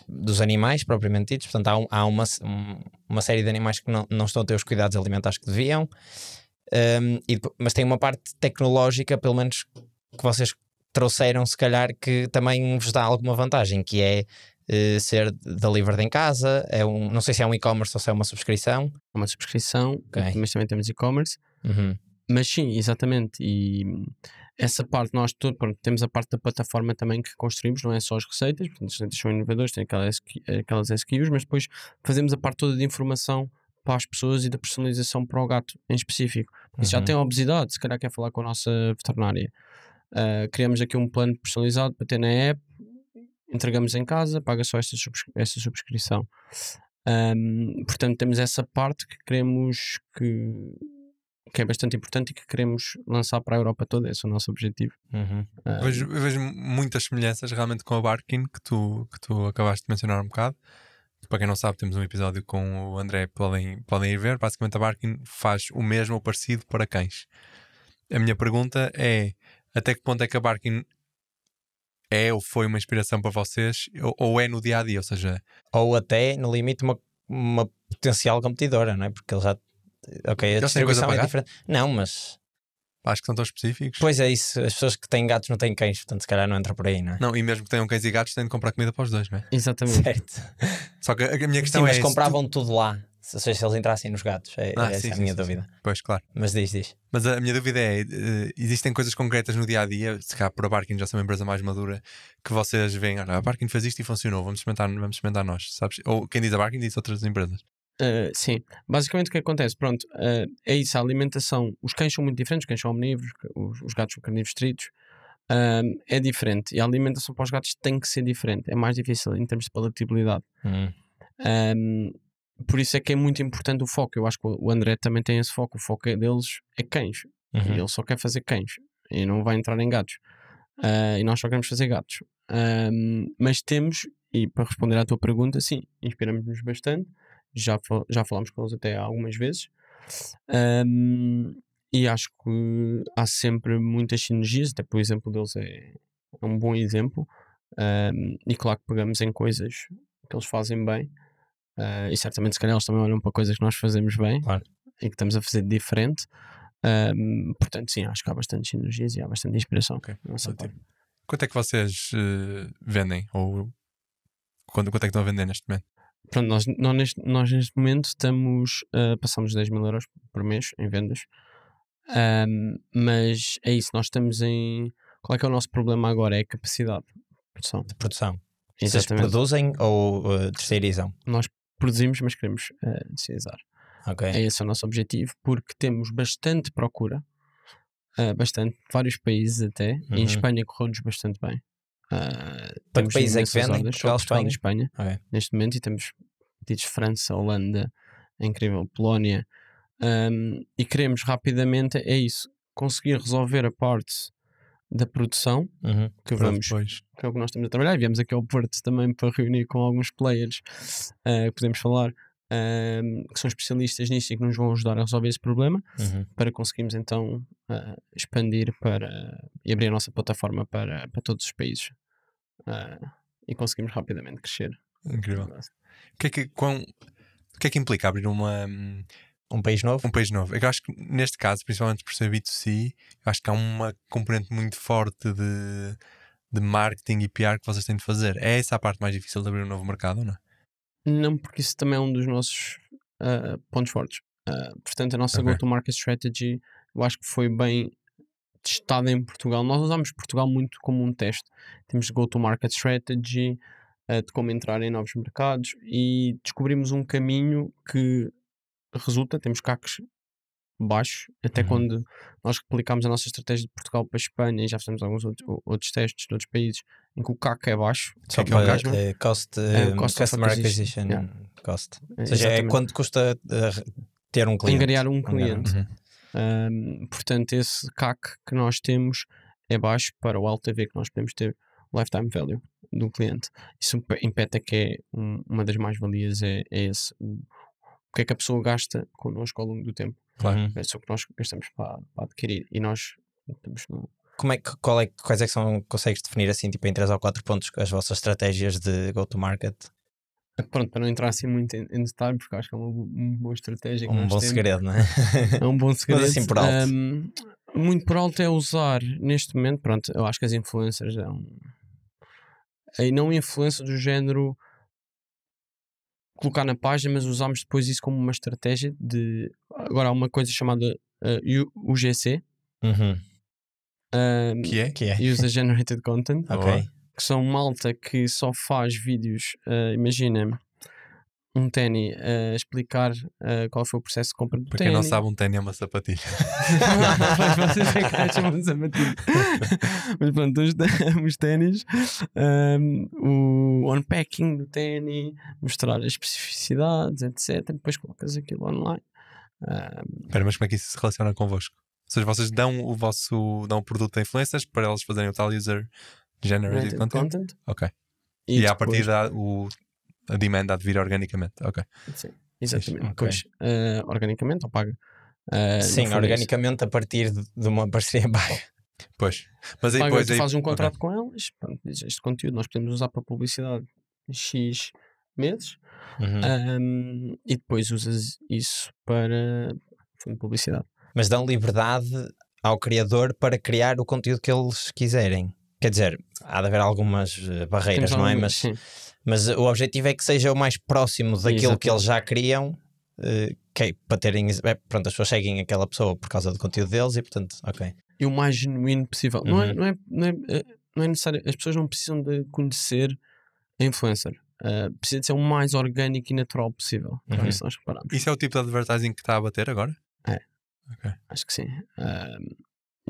dos animais propriamente ditos, portanto há uma série de animais que não estão a ter os cuidados alimentares que deviam, mas tem uma parte tecnológica, pelo menos que vocês trouxeram, se calhar, que também vos dá alguma vantagem, que é ser delivered em casa, não sei se é um e-commerce ou se é uma subscrição. Uma subscrição, Ok. mas também temos e-commerce. Mas sim, exatamente. E essa parte, pronto, temos a parte da plataforma também que construímos, não é só as receitas, portanto, as receitas são inovadores, tem aquelas SKUs, mas depois fazemos a parte toda de informação para as pessoas e da personalização para o gato em específico. Se já tem obesidade, se calhar quer falar com a nossa veterinária. Criamos aqui um plano personalizado para ter na app, entregamos em casa, paga só esta subscrição. Portanto, temos essa parte que queremos que é bastante importante e que queremos lançar para a Europa toda. Esse é o nosso objetivo. Eu vejo muitas semelhanças realmente com a Barkin que tu acabaste de mencionar um bocado. Para quem não sabe, temos um episódio com o André, podem ir ver. Basicamente a Barkin faz o mesmo ou parecido para cães. A minha pergunta é: até que ponto é que a Barkin é ou foi uma inspiração para vocês, ou é no dia a dia? Ou seja, ou até no limite uma potencial competidora, não é? Porque ele já. Ok, a distribuição é diferente. Não, mas acho que são tão específicos. Pois é isso, as pessoas que têm gatos não têm cães, portanto se calhar não entra por aí, não é? Não, e mesmo que tenham cães e gatos têm de comprar comida para os dois, não é? Exatamente. Certo. Só que a minha questão Sim, é: mas compravam tudo lá, ou seja, se eles entrassem nos gatos, essa é a minha dúvida. Sim. Pois, claro. Mas diz. Mas a minha dúvida é: existem coisas concretas no dia a dia, se cá por a Barkin já ser uma empresa mais madura, que vocês veem, olha, a Barkin fez isto e funcionou, vamos experimentar nós, sabes? Ou quem diz a Barkin diz outras empresas. Sim, basicamente o que acontece, pronto, é isso, a alimentação, os cães são muito diferentes, os cães são omnívoros, os gatos são carnívoros estritos, é diferente, e a alimentação para os gatos tem que ser diferente, é mais difícil em termos de palatabilidade. Por isso é que é muito importante o foco. Eu acho que o André também tem esse foco, o foco deles é cães, e ele só quer fazer cães e não vai entrar em gatos, e nós só queremos fazer gatos. Mas temos, e para responder à tua pergunta, sim, inspiramos-nos bastante. Já falámos com eles até algumas vezes, e acho que há sempre muitas sinergias. Até por exemplo deles é um bom exemplo, e claro que pegamos em coisas que eles fazem bem, e certamente se calhar eles também olham para coisas que nós fazemos bem, claro, e que estamos a fazer de diferente. Portanto sim, acho que há bastante sinergias e há bastante inspiração. Quanto é que vocês vendem? Ou quanto é que estão a vender neste momento? Pronto, nós neste momento passamos 10 mil euros por mês em vendas, mas é isso, nós estamos em... Qual é que é o nosso problema agora? É a capacidade de produção. Vocês produzem ou terceirizam? Nós produzimos, mas queremos terceirizar. Okay. Esse é o nosso objetivo, porque temos bastante procura, vários países até, e em Espanha correu-nos bastante bem. Para que países é que vendem? Portugal e Espanha, okay, neste momento, e temos pedidos França, Holanda, é incrível, Polónia, e queremos rapidamente, é isso, conseguir resolver a parte da produção, que é o que nós estamos a trabalhar, e viemos aqui ao Porto também para reunir com alguns players que podemos falar, que são especialistas nisso e que nos vão ajudar a resolver esse problema, para conseguirmos então expandir e abrir a nossa plataforma para todos os países, e conseguimos rapidamente crescer. Incrível. O que é que implica abrir um país novo? Um país novo. Eu acho que neste caso, principalmente por ser B2C, acho que há uma componente muito forte de marketing e PR que vocês têm de fazer. É essa a parte mais difícil de abrir um novo mercado, ou não? Não, porque isso também é um dos nossos pontos fortes. Portanto, a nossa go-to-market strategy, eu acho que foi bem testada em Portugal. Nós usamos Portugal muito como um teste. Temos go-to-market strategy, de como entrar em novos mercados, e descobrimos um caminho que resulta. Temos CACs baixos, até quando nós replicámos a nossa estratégia de Portugal para a Espanha, e já fizemos alguns outros testes de outros países em que o CAC é baixo. Só que é Customer Acquisition Cost. Ou seja, é quanto custa ter um cliente. Angariar um cliente. Portanto, esse CAC que nós temos é baixo para o LTV que nós podemos ter, o Lifetime Value do cliente. Isso em PETA que é uma das mais-valias, é esse. O que é que a pessoa gasta connosco ao longo do tempo. Claro. É só o que nós gastamos para adquirir, e nós estamos no... Quais é que são, consegues definir assim, tipo em 3 ou 4 pontos, as vossas estratégias de go-to-market? Pronto, para não entrar assim muito em detalhe, porque acho que é uma boa estratégia. Um bom segredo, não é? É um bom segredo. Mas assim por alto. Muito por alto é usar, neste momento, pronto, eu acho que as influencers E não influência do género colocar na página, mas usamos depois isso como uma estratégia de... Agora há uma coisa chamada UGC, Que é? Que é? User Generated Content, Ok. que são malta que só faz vídeos, imagina um ténis a explicar qual foi o processo de compra do Para quem não ténis. sabe, um ténis é uma sapatilha. Vocês ficarem chamando sapatilha. Mas pronto, os ténis, o unpacking do ténis, mostrar as especificidades, etc. Depois colocas aquilo online. Espera, mas como é que isso se relaciona convosco? Ou seja, vocês dão o produto a influencers para eles fazerem o tal user generated content? Ok. E à depois- partida a demand há de vir organicamente. Ok. Sim, exatamente. Ok. Depois, organicamente ou paga? Sim, no fundo é isso. organicamente a partir de uma parceria paga. Pois. Mas aí Paga, depois. tu fazes um ok. contrato com elas, pronto, dizes, este conteúdo nós podemos usar para publicidade X meses, e depois usas isso para fundo, publicidade. Mas dão liberdade ao criador para criar o conteúdo que eles quiserem. Quer dizer, há de haver algumas barreiras, Temos não é? algumas, Mas, sim. mas o objetivo é que seja o mais próximo daquilo Exatamente. que eles já criam, que é para terem. Pronto, as pessoas seguem aquela pessoa por causa do conteúdo deles e, portanto, ok. E o mais genuíno possível. Uhum. Não é necessário, as pessoas não precisam de conhecer a influencer. Precisa de ser o mais orgânico e natural possível. Uhum. É isso que nós reparamos. Isso é o tipo de advertising que está a bater agora? Acho que sim.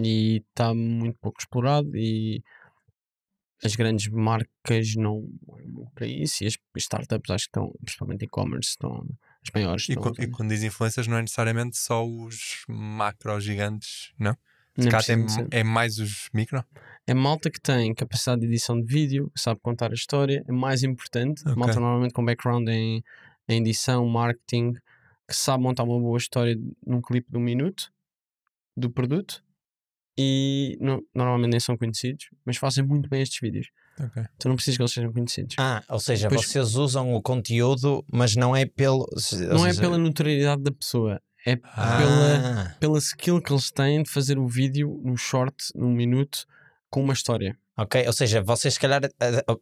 E está muito pouco explorado e as grandes marcas não olham para isso, e as startups acho que estão, principalmente e-commerce, estão as maiores. E Estão, quando diz influencers, não é necessariamente só os macro gigantes, não? Se nem cá precisa de ser. é mais os micro? É malta que tem capacidade de edição de vídeo, que sabe contar a história, é mais importante. Ok. Malta normalmente com background em edição, marketing, que sabe montar uma boa história num clipe de 1 minuto do produto, e normalmente nem são conhecidos, mas fazem muito bem estes vídeos. Ok. Tu não precisas que eles sejam conhecidos. Ou seja, Depois- vocês usam o conteúdo, mas não é pelo. Não é pela notoriedade da pessoa, é pela skill que eles têm de fazer o vídeo num short, num minuto, com uma história. Ok, ou seja, vocês se calhar,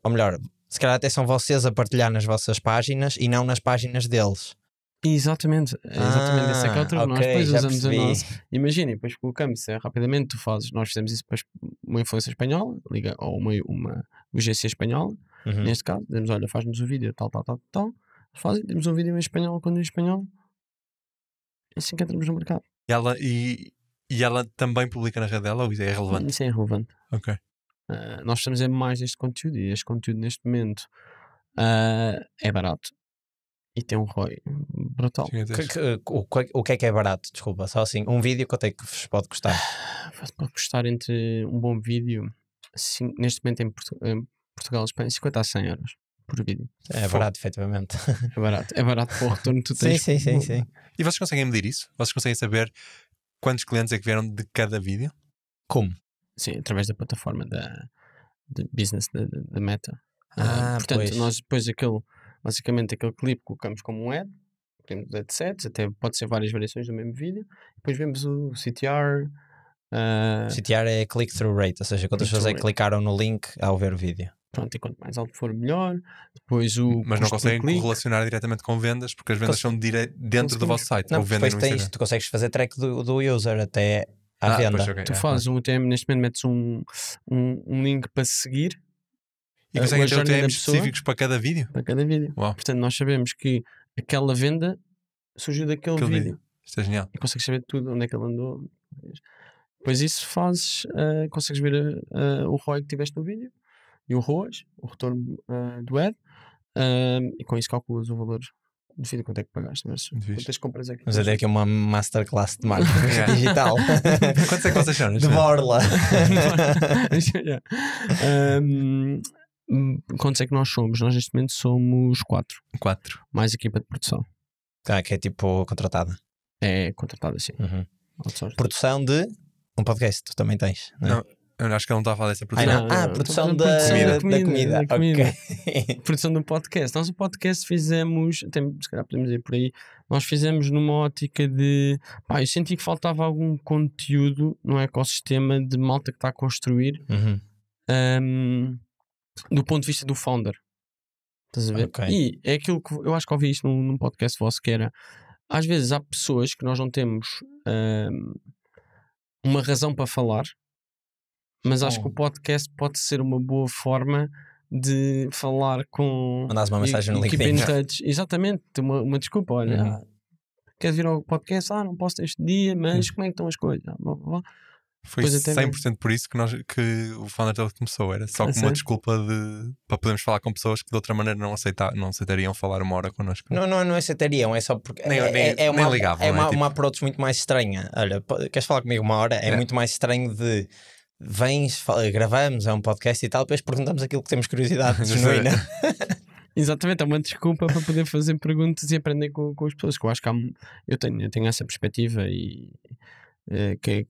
ou melhor, se calhar até são vocês a partilhar nas vossas páginas e não nas páginas deles. Exatamente, essa é que é outra. Nós ok, depois já usamos a percebi. nossa. Imaginem, depois colocamos rapidamente, tu fazes, nós fizemos isso para uma influência espanhola, ou uma UGC espanhola, Uhum. neste caso, dizemos, olha, faz-nos o vídeo, tal, fazem, temos um vídeo em espanhol, quando em espanhol, é assim que entramos no mercado. E ela também publica na rede dela ou isso é relevante? Isso é irrelevante. Ok. Nós estamos a mais deste conteúdo, e este conteúdo neste momento é barato e tem um ROI brutal. O que é barato? Desculpa, só assim, um vídeo quanto é que vos pode custar? Pode custar entre um bom vídeo, neste momento em Portugal e Espanha, 50 a 100 euros por vídeo. É barato, efetivamente. É barato para o retorno que tu tens. Sim. E vocês conseguem medir isso? Vocês conseguem saber quantos clientes é que vieram de cada vídeo? Como? Sim, através da plataforma de business da Meta. Portanto, pois. nós depois basicamente aquele clipe colocamos como um ad, temos ad sets, até pode ser várias variações do mesmo vídeo, depois vemos o CTR. CTR é click-through rate, ou seja, quantas pessoas é que clicaram no link ao ver o vídeo. Pronto, e quanto mais alto for, melhor. Depois Mas não custo por conseguem clique. correlacionar diretamente com vendas, porque as vendas são dentro do vosso site. Não, ou vendem depois no Instagram. tu consegues fazer track do user até à venda. Pois, ok, Tu fazes um UTM, neste momento metes um link para seguir E conseguem a ter journey da UTMs pessoa. específicos para cada vídeo? para cada vídeo. Uau. Portanto, nós sabemos que aquela venda surgiu daquele Aquele vídeo. Isto é genial. E consegues saber tudo, onde é que ele andou. Depois isso fazes, consegues ver o ROI que tiveste no vídeo e o ROAS, o retorno do ad, e com isso calculas o valor do vídeo, quanto é que pagaste, mas quantas compras é que Vamos ter aqui uma masterclass de marketing digital. Quantos é que vocês são? De borla. Yeah. Quantos é que nós somos? Nós neste momento somos 4, 4. mais equipa de produção. Que é tipo contratada. É contratada assim. Outsourcing. Produção de um podcast, tu também tens. Não, Eu acho que ele não está a falar dessa produção. não. produção Estou da a fazer comida. da comida. Ok. Produção do podcast. Nós o podcast fizemos, se calhar podemos ir por aí, nós fizemos numa ótica de eu senti que faltava algum conteúdo no ecossistema de malta que está a construir, do ponto de vista do founder. Estás a ver? Ok. E é aquilo que eu acho que ouvi isto num podcast vosso, que era, às vezes há pessoas que nós não temos uma razão para falar, mas acho que o podcast pode ser uma boa forma de falar com... Mandares uma mensagem no keep LinkedIn. in touch. Exatamente, ter uma desculpa, olha, queres vir ao podcast? Não posso este dia, mas como é que estão as coisas? Blá, blá, blá. Foi Pois até 100% por isso que o Founder Tales começou. Era só com uma desculpa para podermos falar com pessoas que de outra maneira não aceitariam falar uma hora connosco. Não aceitariam, é só porque Nem ligavam, é não é? uma approach muito mais estranha. Olha, queres falar comigo uma hora? É muito mais estranho de vens, gravamos, é um podcast e tal, depois perguntamos aquilo que temos curiosidade genuína. Exatamente, é uma desculpa para poder fazer perguntas e aprender com as pessoas, que eu acho que eu tenho essa perspectiva e que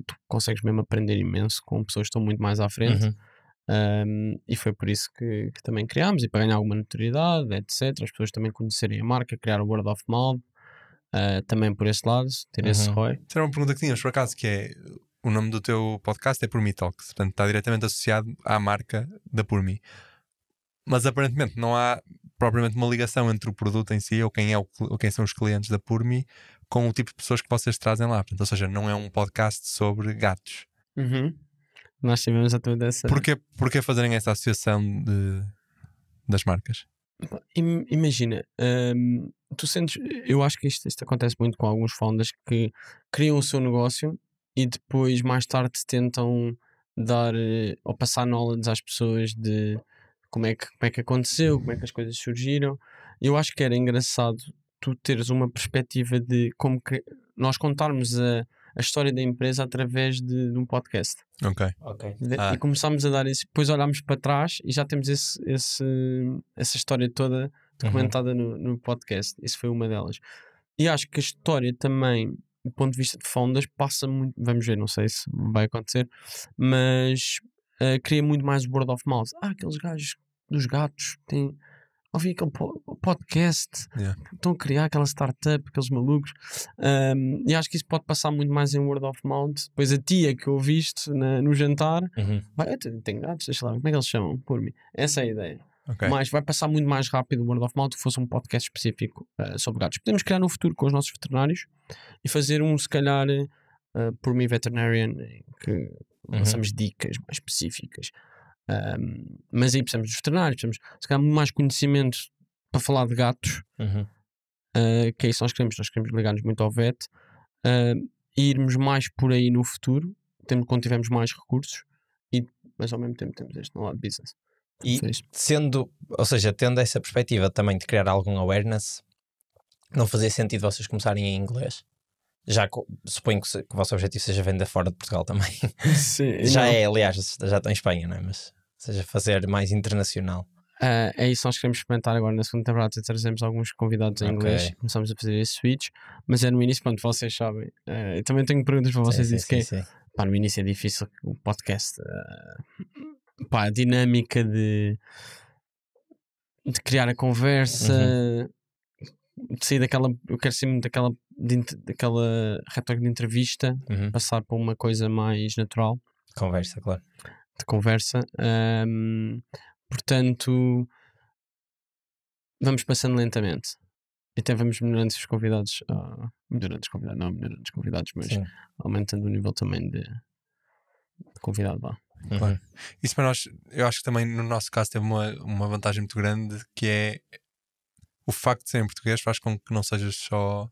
tu consegues mesmo aprender imenso com pessoas que estão muito mais à frente. E foi por isso que também criámos, e para ganhar alguma notoriedade, etc. As pessoas também conhecerem a marca, criar o word of mouth, também por esse lado, ter esse ROI. Isso era uma pergunta que tínhamos por acaso, que é: o nome do teu podcast é Por Me Talks, portanto está diretamente associado à marca da Por Me, mas aparentemente não há propriamente uma ligação entre o produto em si, ou quem são os clientes da Por Me, com o tipo de pessoas que vocês trazem lá. Portanto, ou seja, não é um podcast sobre gatos. Nós tivemos exatamente essa... Porquê fazerem essa associação das marcas? Imagina, tu sentes... Eu acho que isto acontece muito com alguns founders que criam o seu negócio e depois mais tarde tentam dar ou passar knowledge às pessoas de como é que aconteceu, como é que as coisas surgiram. Eu acho que era engraçado tu teres uma perspectiva de como que nós contarmos a história da empresa através de um podcast. Ok. E começámos a dar isso, depois olhámos para trás e já temos essa história toda documentada no podcast. Isso foi uma delas. E acho que a história também, do ponto de vista de founders, passa muito, vamos ver, não sei se vai acontecer, mas cria muito mais word of mouth. Aqueles gajos dos gatos ouvi aquele podcast, estão a criar aquela startup, aqueles malucos, e acho que isso pode passar muito mais em word of mouth. Depois a tia que ouviste no jantar vai, tem gatos, deixa lá, como é que eles chamam? Por mim, essa é a ideia. Mas vai passar muito mais rápido o word of mouth que fosse um podcast específico sobre gatos. Podemos criar no futuro com os nossos veterinários e fazer se calhar Por Me Veterinarian, que lançamos dicas mais específicas. Mas aí precisamos dos veterinários, precisamos se calhar muito mais conhecimento para falar de gatos, que é isso que nós queremos ligar-nos muito ao vet, e irmos mais por aí no futuro, quando tivermos mais recursos, mas ao mesmo tempo temos este no lado de business. E tendo essa perspectiva também de criar algum awareness, não fazia sentido vocês começarem em inglês? Já suponho que o vosso objetivo seja vender fora de Portugal também. Sim, aliás, já estão em Espanha, não é? Mas seja fazer mais internacional. É isso que nós queremos experimentar agora na segunda temporada. Trazemos alguns convidados em inglês, começamos a fazer esse switch, mas no início, quando vocês sabem, eu também tenho perguntas para vocês. No início é difícil o podcast, a dinâmica de criar a conversa, de sair daquela, eu quero ser muito daquela retórica de entrevista, passar para uma coisa mais natural, conversa, claro, de conversa. Portanto, vamos passando lentamente e até vamos melhorando os convidados, mas aumentando o nível também de convidado lá. Claro. Isso para nós, eu acho que também no nosso caso teve uma vantagem muito grande, que é o facto de ser em português faz com que não sejas só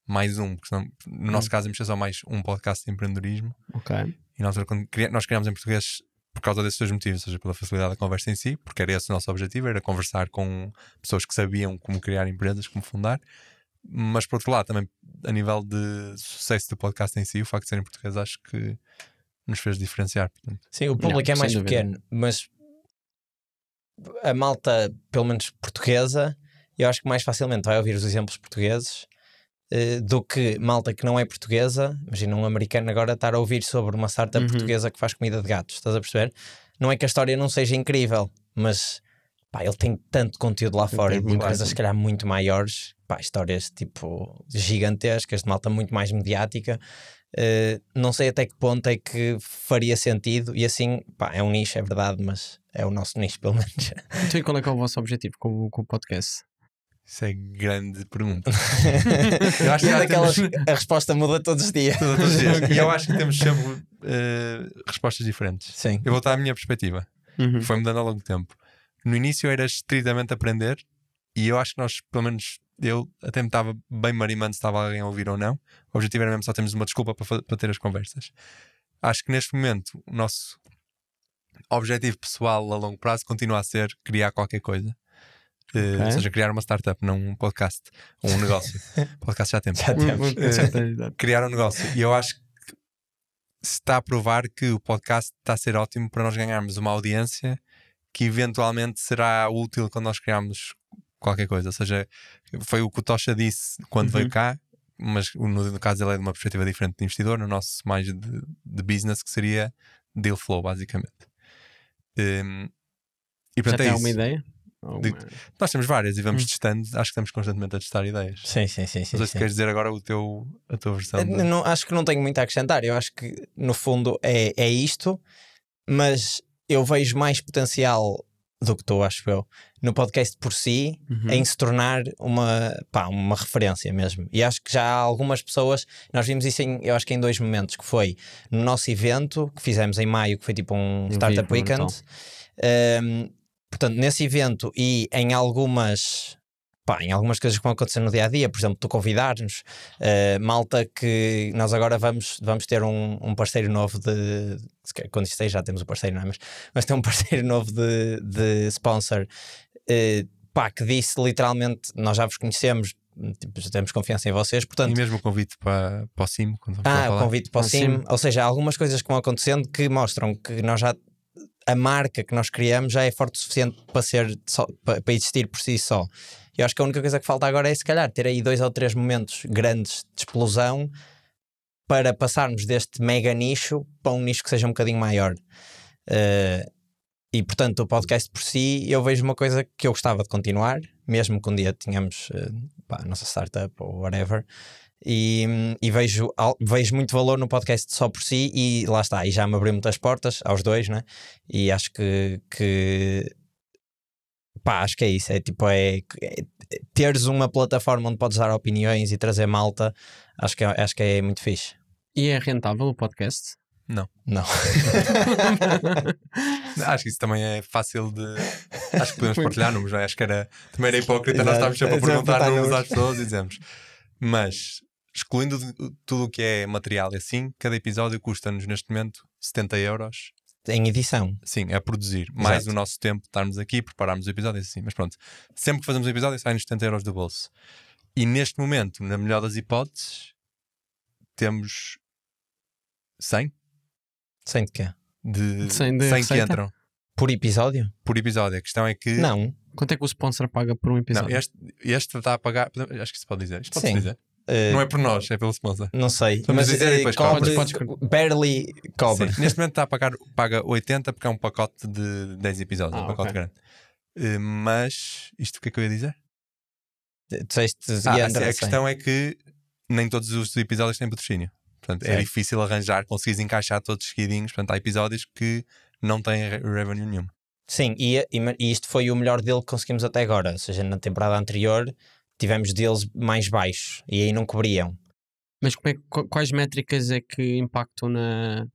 mais porque senão, no nosso caso, íamos ser só mais um podcast de empreendedorismo. E na altura, quando nós criámos em português por causa desses dois motivos, ou seja, pela facilidade da conversa em si, porque era esse o nosso objetivo, era conversar com pessoas que sabiam como criar empresas, como fundar, mas por outro lado, também a nível de sucesso do podcast em si, o facto de ser em português acho que nos fez diferenciar. Portanto. Sim, o público é mais pequeno, mas a malta, pelo menos portuguesa, eu acho que mais facilmente vai ouvir os exemplos portugueses do que malta que não é portuguesa. Imagina um americano agora estar a ouvir sobre uma startup portuguesa que faz comida de gatos, estás a perceber? Não é que a história não seja incrível, mas ele tem tanto conteúdo lá fora e coisas se calhar muito maiores, histórias tipo gigantescas, de malta muito mais mediática. Não sei até que ponto é que faria sentido, e assim, é um nicho, é verdade, mas É o nosso nicho, pelo menos. Então, e qual é que é o vosso objetivo com o podcast? Isso é grande pergunta. Eu acho E que é já daquelas, temos... a resposta muda todos os dias. todos os dias. E eu acho que temos sempre respostas diferentes. Sim. Eu vou dar a minha perspectiva. Foi mudando ao longo do tempo. No início era estritamente aprender, e eu acho que nós, pelo menos eu, até me estava bem marimando se estava alguém a ouvir ou não. O objetivo era mesmo só termos uma desculpa para ter as conversas. Acho que neste momento o nosso objetivo pessoal a longo prazo continua a ser criar qualquer coisa. Ou seja, criar uma startup, não um podcast ou um negócio. Podcast já temos. Criar um negócio. E eu acho que se está a provar que o podcast está a ser ótimo para nós ganharmos uma audiência que eventualmente será útil quando nós criarmos qualquer coisa. Ou seja, foi o que o Tocha disse quando veio cá, mas no caso ele é de uma perspectiva diferente de investidor, no nosso mais de business, que seria deal flow, basicamente. E portanto, já tem uma ideia? Nós temos várias e vamos testando. Acho que estamos constantemente a testar ideias. Sim. Não sei se queres dizer agora a tua versão. Não, acho que não tenho muito a acrescentar. Eu acho que no fundo é isto, mas eu vejo mais potencial do que tu, acho eu, no podcast por si, em se tornar uma referência mesmo. E acho que já há algumas pessoas, nós vimos isso eu acho que em 2 momentos, que foi no nosso evento que fizemos em maio, que foi tipo um Startup Weekend. Portanto, nesse evento e em algumas coisas que vão acontecer no dia-a-dia, por exemplo, tu convidar-nos, malta, que nós agora vamos ter um parceiro novo quando isto aí já temos o parceiro, não é? Mas tem um parceiro novo de sponsor, que disse literalmente, nós já vos conhecemos, tipo, temos confiança em vocês, portanto... E mesmo o convite para o CIM, o convite para o CIM, ou seja, há algumas coisas que vão acontecendo que mostram que nós já... A marca que nós criamos já é forte o suficiente para existir por si só. Eu acho que a única coisa que falta agora é, se calhar, ter aí 2 ou 3 momentos grandes de explosão para passarmos deste mega nicho para um nicho que seja um bocadinho maior. E portanto, o podcast por si, eu vejo uma coisa que eu gostava de continuar, mesmo que um dia tenhamos a nossa startup ou whatever. E vejo muito valor no podcast só por si, e lá está, e já me abriu muitas portas aos dois, né? E acho que acho que é isso, teres uma plataforma onde podes dar opiniões e trazer malta, acho que é muito fixe. E é rentável o podcast? Não. Acho que isso também é fácil de... Acho que podemos partilhar números, não é? Acho que também era hipócrita. Nós estávamos sempre a perguntar números às pessoas e dizemos, mas excluindo tudo o que é material e assim, cada episódio custa-nos neste momento 70€. Em edição. Sim, a produzir. Exato. Mais o nosso tempo de estarmos aqui, prepararmos o episódio assim. Mas pronto, sempre que fazemos o episódio sai-nos 70€ do bolso. E neste momento, na melhor das hipóteses, temos 100? 100 de quê? De 100 que entram. Por episódio? Por episódio. A questão é que... Não. Quanto é que o sponsor paga por um episódio? Não, este está a pagar... Acho que se pode dizer. Isto pode-se dizer. Não é por nós, é pelo sponsor. Não sei. Mas dizer, barely cobre. Sim, neste momento está a paga 80 porque é um pacote de 10 episódios. Um pacote grande. Mas isto o que é que eu ia dizer? A questão é que nem todos os episódios têm patrocínio. Portanto, é difícil arranjar, conseguires encaixar todos seguidinhos. Portanto, há episódios que não têm revenue nenhum. Sim, e isto foi o melhor deal que conseguimos até agora. Ou seja, na temporada anterior tivemos deals mais baixos e aí não cobriam. Mas quais métricas é que impactam na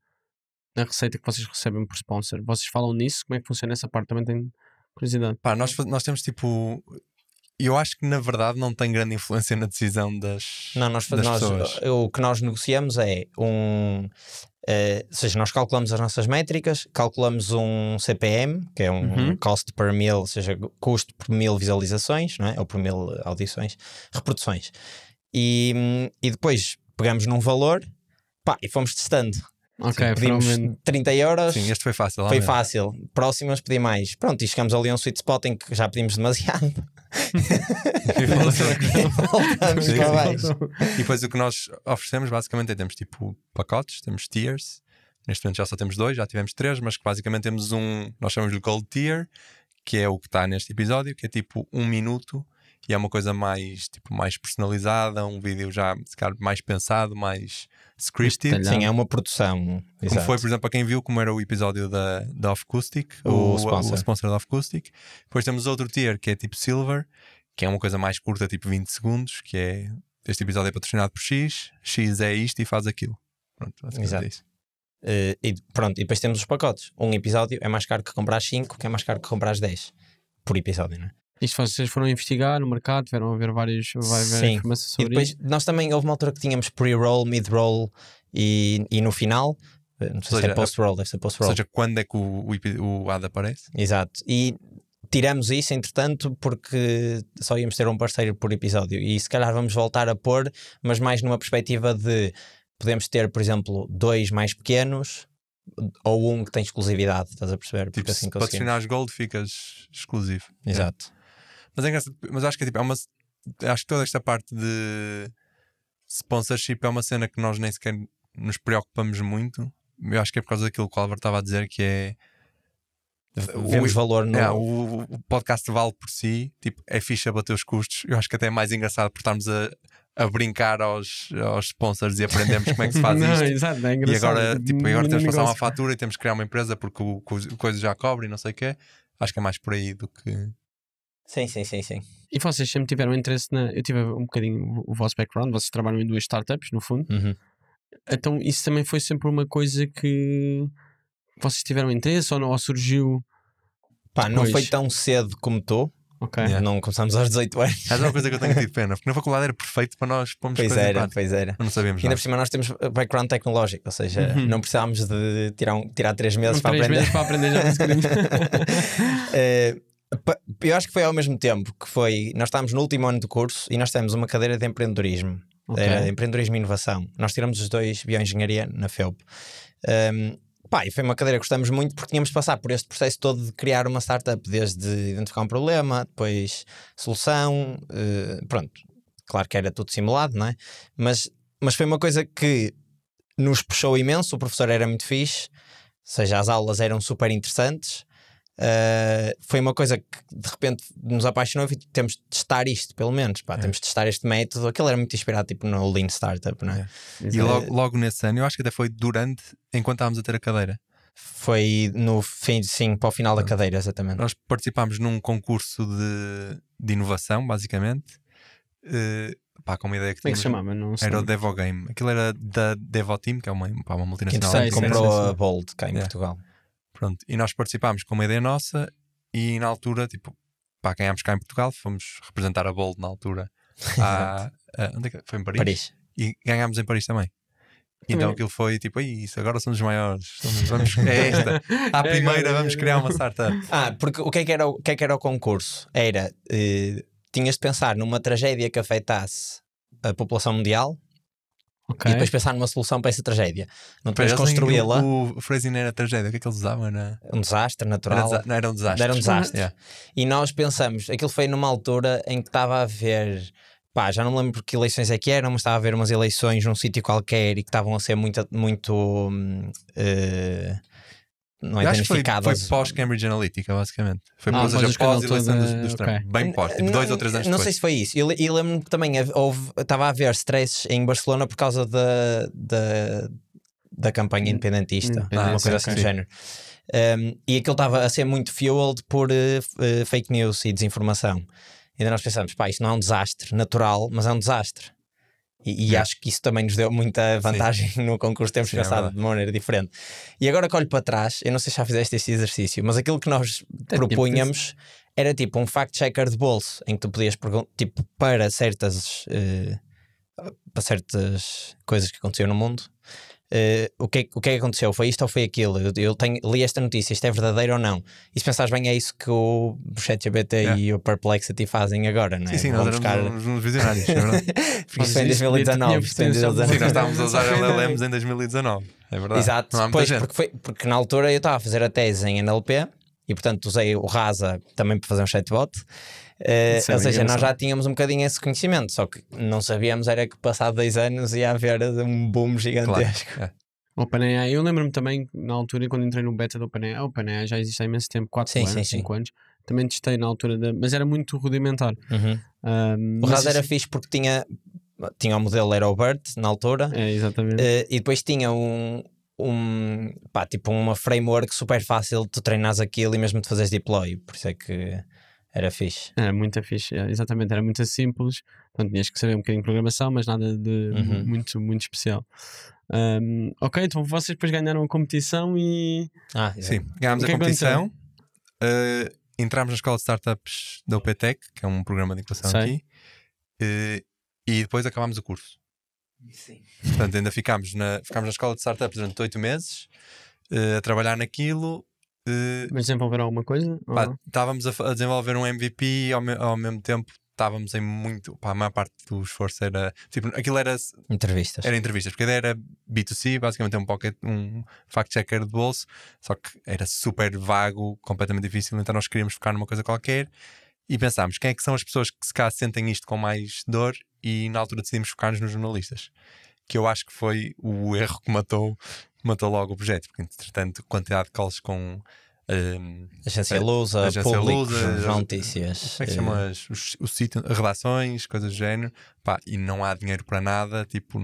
receita que vocês recebem por sponsor? Vocês falam nisso? Como é que funciona essa parte? Também tenho curiosidade. Nós temos tipo... Eu acho que na verdade não tem grande influência na decisão das pessoas. O que nós negociamos é ou seja, nós calculamos as nossas métricas, calculamos um CPM, que é um cost per mil, ou seja, custo por 1000 visualizações, não é? Ou por 1000 audições, reproduções. E depois pegamos num valor, e fomos testando. Ok, pedimos 30€. Sim, este foi fácil. Foi fácil. Próximas pedi mais. Pronto, e chegamos ali a um sweet spot em que já pedimos demasiado. E voltamos para baixo. E depois o que nós oferecemos basicamente é, temos tipo pacotes, temos tiers. Neste momento já só temos 2, já tivemos 3, mas que basicamente temos nós chamamos de Gold Tier, que é o que está neste episódio, que é tipo 1 minuto e é uma coisa mais, tipo, mais personalizada, um vídeo já se calhar, mais pensado, mais scripted. Sim, é uma produção. Como Exato. foi, por exemplo, para quem viu, como era o episódio da Off Acoustic, O o sponsor da Off Acoustic. Depois temos outro tier que é tipo Silver, que é uma coisa mais curta, tipo 20 segundos, que é este episódio é patrocinado por X, X é isto e faz aquilo. Pronto, basicamente Exato. é isso. E pronto, e depois temos os pacotes. Um episódio é mais caro que comprar 5, que é mais caro que comprar 10 por episódio, não é? Isto vocês foram investigar no mercado, tiveram a ver várias Sim. informações E sobre depois isso. nós também houve uma altura que tínhamos pre-roll, mid-roll e no final, não sei se é post-roll, deve ser Ou post-roll. seja, quando é que o ad aparece? Exato. E tiramos isso, entretanto, porque só íamos ter um parceiro por episódio. E se calhar vamos voltar a pôr, mas mais numa perspectiva de podemos ter, por exemplo, 2 mais pequenos ou um que tem exclusividade, estás a perceber? Porque Tipo, assim se conseguimos. patrocinares Gold, ficas exclusivo. Exato. Mas é engraçado, mas acho que é tipo, acho que toda esta parte de sponsorship é uma cena que nós nem sequer nos preocupamos muito. Eu acho que é por causa daquilo que o Álvaro estava a dizer, que é Vemos valor no. o podcast vale por si, tipo, é fixe a bater os custos. Eu acho que até é mais engraçado por estarmos a brincar aos sponsors e aprendemos como é que se faz Não, isto. exato, é E engraçado. agora, tipo, agora temos que passar uma Negócio. fatura e temos que criar uma empresa porque o coisa já cobre e não sei o quê. Acho que é mais por aí do que. Sim. E vocês sempre tiveram interesse Eu tive um bocadinho o vosso background, vocês trabalham em 2 startups, no fundo. Uhum. Então isso também foi sempre uma coisa que vocês tiveram interesse ou surgiu? Pá, não Depois. foi tão cedo como estou. Ok. Yeah. Não começámos aos 18 anos. É uma coisa que eu tenho tido pena, porque na faculdade era perfeito para nós pormos Pois coisas em era, prática. pois era. Não sabíamos Ainda nada. por cima nós temos background tecnológico, ou seja, Uhum. não precisávamos de tirar 3 meses para 3 aprender. meses para aprender já basicamente. Eu acho que foi ao mesmo tempo que foi. Nós estávamos no último ano do curso e nós temos uma cadeira de empreendedorismo. Ok. Era empreendedorismo e inovação. Nós tiramos os 2 bioengenharia na FEUP. E foi uma cadeira que gostamos muito porque tínhamos de passar por este processo todo de criar uma startup, desde identificar um problema, depois solução, pronto. Claro que era tudo simulado, não é? Mas foi uma coisa que nos puxou imenso. O professor era muito fixe, ou seja, as aulas eram super interessantes. Foi uma coisa que de repente nos apaixonou e temos de testar isto, pelo menos, temos de testar este método. Aquilo era muito inspirado tipo no Lean Startup, não é? E logo nesse ano, eu acho que até foi enquanto estávamos a ter a cadeira. Foi no fim, sim, para o final da cadeira, exatamente. Nós participámos num concurso de inovação, basicamente. Com uma ideia que Como é que se tínhamos. chamava? Não sei. Era o Devo Game. Aquilo era da Devo Team, que é uma Que multinacional. interessante, Sim, comprou sim. a Bold cá em Yeah. Portugal. Pronto, e nós participámos com uma ideia nossa e na altura, tipo, ganhámos cá em Portugal, fomos representar a Bold na altura. Onde é que foi? Em Paris? E ganhámos em Paris também. Então aquilo foi tipo, isso, agora somos os maiores. É esta. À primeira vamos criar uma startup. Porque o que é que era o concurso? Era, tinhas de pensar numa tragédia que afetasse a população mundial. Ok. E depois pensar numa solução para essa tragédia. Não depois construí-la. O phrasing era tragédia. O que é que eles usavam? Um desastre natural. Era um desastre. Era um desastre. Yeah. E nós pensamos, aquilo foi numa altura em que estava a haver, já não me lembro que eleições é que eram, mas estava a haver umas eleições num sítio qualquer e que estavam a ser muito não é Eu acho que foi danificadas. pós-Cambridge Analytica, basicamente. Foi ou seja, mas o escândalo pós-eleição dos todo, Trump. ok. Bem pós, tipo 2 ou 3 anos Não depois. sei se foi isso. E lembro-me que também estava a haver stresses em Barcelona por causa da campanha independentista, uma coisa assim do género. E aquilo estava a ser muito fueled por fake news e desinformação. E ainda nós pensamos, isto não é um desastre natural, mas é um desastre. E acho que isso também nos deu muita vantagem no concurso, temos pensado de maneira diferente. E agora que olho para trás, eu não sei se já fizeste este exercício, mas aquilo que nós propunhamos era tipo um fact-checker de bolso, em que tu podias perguntar, tipo, para certas coisas que aconteciam no mundo, o que é que aconteceu? Foi isto ou foi aquilo? Eu li esta notícia, isto é verdadeiro ou não? E se pensares bem, é isso que o ChatGPT e o Perplexity fazem agora, não é? Sim, nós éramos uns visionários, é verdade. Porque isso foi em 2019. Sim, nós estávamos a usar LLMs em 2019, é verdade. Exato, porque na altura eu estava a fazer a tese em NLP e portanto usei o Rasa também para fazer um chatbot. Ou seja, nós já tínhamos um bocadinho esse conhecimento, só que não sabíamos era que passado 2 anos ia haver um boom gigantesco. Claro. OpenAI, eu lembro-me também na altura quando entrei no beta do OpenAI já existe há imenso tempo, 4 anos, 5 anos. também testei na altura, mas era muito rudimentar. O RAS era fixe porque tinha o modelo, era o BERT na altura, exatamente. E depois tinha tipo uma framework super fácil de tu treinares aquilo e mesmo de fazeres deploy, por isso é que era fixe. Era muito fixe, exatamente, era muito simples. Então tinhas que saber um bocadinho de programação, mas nada de muito, muito especial. Ok, então vocês depois ganharam a competição e... Sim, ganhámos a competição. Entramos na escola de startups da UPTEC, que é um programa de inclusão aqui, e depois acabámos o curso. Sim. Portanto, ainda ficámos na escola de startups durante 8 meses a trabalhar naquilo. Mas desenvolveram alguma coisa? Estávamos a desenvolver um MVP ao mesmo tempo. Estávamos em muito. A maior parte do esforço era. Tipo, aquilo era. Entrevistas. Era entrevistas, porque a ideia era B2C, basicamente um fact-checker de bolso, só que era super vago, completamente difícil. Então nós queríamos focar numa coisa qualquer e pensámos: quem é que são as pessoas que se cá sentem isto com mais dor? E na altura decidimos focar-nos nos jornalistas, que eu acho que foi o erro que matou logo o projeto, porque entretanto, quantidade de calls com. Agência Lusa, Público, Jornal Notícias. Como é que chama o sítio? Redações, coisas do género. E não há dinheiro para nada. Tipo,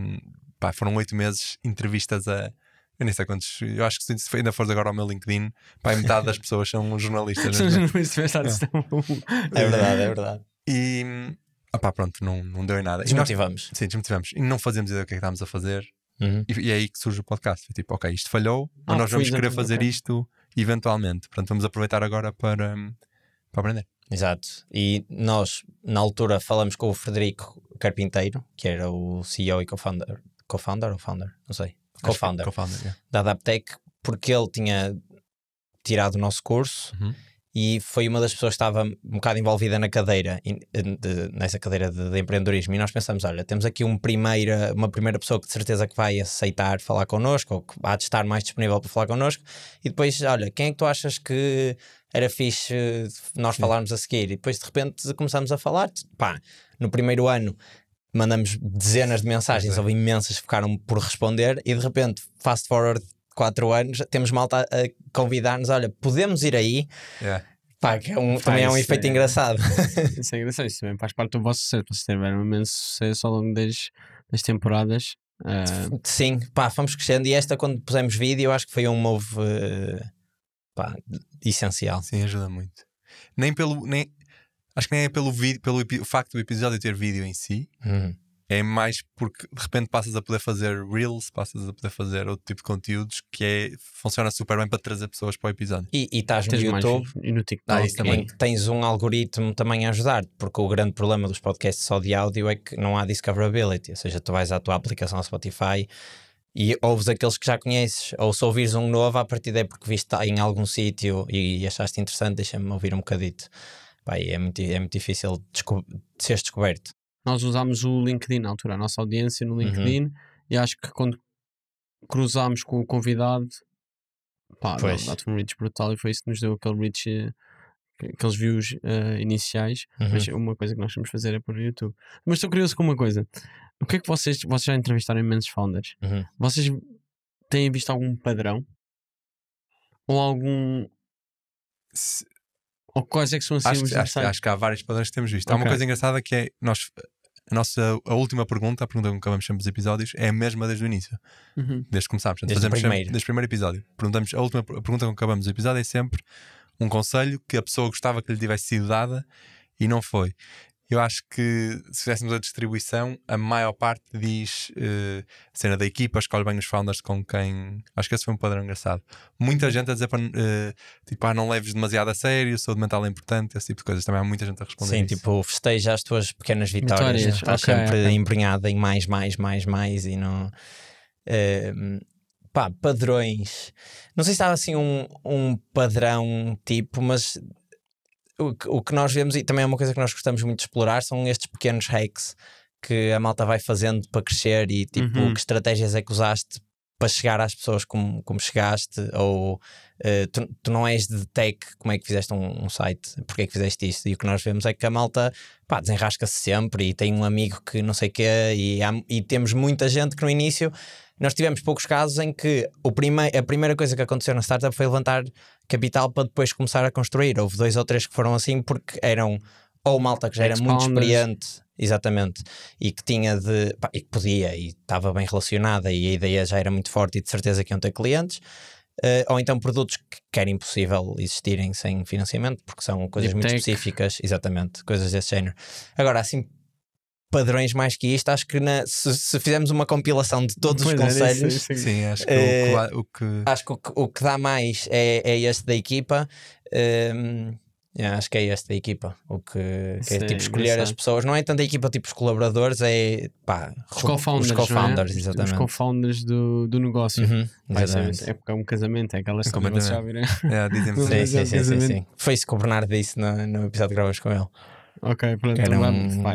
foram 8 meses entrevistas a. Eu nem sei quantos. Eu acho que se ainda fores agora ao meu LinkedIn, metade das pessoas são jornalistas. São jornalistas. É verdade. E pronto, não deu em nada. Desmotivamos. Sim, desmotivamos. E não fazemos ideia do que é que estávamos a fazer. E é aí que surge o podcast. Foi tipo, ok, isto falhou, mas nós vamos querer fazer isto eventualmente. Portanto, vamos aproveitar agora para aprender. Exato. E nós, na altura, falamos com o Frederico Carpinteiro, que era o CEO e co-founder ou founder? Não sei. Co-founder da Adaptec, porque ele tinha tirado o nosso curso e foi uma das pessoas que estava um bocado envolvida na cadeira, nessa cadeira de empreendedorismo. E nós pensamos, olha, temos aqui uma primeira pessoa que de certeza que vai aceitar falar connosco, ou que há de estar mais disponível para falar connosco. E depois, olha, quem é que tu achas que era fixe nós falarmos a seguir? E depois de repente começamos a falar. No primeiro ano mandamos dezenas de mensagens, houve imensas que ficaram por responder, e de repente, fast forward 4 anos, temos malta a convidar-nos, olha, podemos ir aí. Que também é um efeito engraçado. Isso é engraçado, isso também faz parte do vosso sucesso. Vocês tiveram um imenso sucesso ao longo das temporadas. Sim, fomos crescendo, e esta, quando pusemos vídeo, eu acho que foi um move essencial. Sim, ajuda muito. Acho que nem é pelo facto do episódio ter vídeo em si. É mais porque de repente passas a poder fazer Reels, passas a poder fazer outro tipo de conteúdos que funciona super bem para trazer pessoas para o episódio. E estás no YouTube e no TikTok, em que tens um algoritmo também a ajudar, porque o grande problema dos podcasts só de áudio é que não há discoverability, ou seja, tu vais à tua aplicação Spotify e ouves aqueles que já conheces, ou se ouvires um novo, a partir daí porque viste em algum sítio e achaste interessante, deixa-me ouvir um bocadito. É muito difícil de seres descoberto. Nós usámos o LinkedIn na altura, a nossa audiência no LinkedIn, e acho que quando cruzámos com o convidado, dá-te um reach brutal, e foi isso que nos deu aquele reach, aqueles views iniciais. Mas uma coisa que nós vamos fazer é pôr no YouTube. Mas estou curioso com uma coisa: o que é que vocês já entrevistaram imensos founders? Vocês têm visto algum padrão? Ou algum... Ou quais é que são assim os acho que há vários padrões que temos visto. Há uma coisa engraçada que é a última pergunta, a pergunta com que acabamos sempre os episódios, é a mesma desde o início, desde que começámos. Desde o primeiro episódio. Perguntamos, a última pergunta com que acabamos o episódio é sempre um conselho que a pessoa gostava que lhe tivesse sido dada e não foi. Eu acho que se fizéssemos a distribuição, a maior parte diz a cena da equipa, escolhe bem os founders com quem. Acho que esse foi um padrão engraçado. Muita gente a dizer para não leves demasiado a sério, saúde mental é importante, esse tipo de coisas. Também há muita gente a responder. Sim, isso. Tipo, festeja as tuas pequenas vitórias. Estás sempre embrenhada em mais e não. Padrões. Não sei se estava assim um padrão tipo, mas. O que nós vemos, e também é uma coisa que nós gostamos muito de explorar, são estes pequenos hacks que a malta vai fazendo para crescer, e tipo, que estratégias é que usaste para chegar às pessoas como chegaste, ou tu não és de tech, como é que fizeste um site, porque é que fizeste isto? E o que nós vemos é que a malta desenrasca-se sempre, e tem um amigo que não sei o quê, e temos muita gente que no início nós tivemos poucos casos em que a primeira coisa que aconteceu na startup foi levantar capital para depois começar a construir. Houve 2 ou 3 que foram assim porque eram ou malta que já era muito experiente, exatamente, e que tinha e que podia e estava bem relacionada e a ideia já era muito forte e de certeza que iam ter clientes, ou então produtos que era impossível existirem sem financiamento porque são coisas muito específicas, exatamente, coisas desse género. Agora, assim, padrões mais que isto, acho que se fizermos uma compilação de todos os conselhos, sim, acho que o que dá mais é este da equipa. Acho que é este da equipa. O que é tipo escolher as pessoas, não é tanto a equipa, tipo os colaboradores, é os co-founders, exatamente. Os co-founders do negócio. É porque é um casamento, é aquela história que já viram. Sim. Foi isso que o Bernardo disse no episódio que gravamos com ele. Ok, pronto. Que era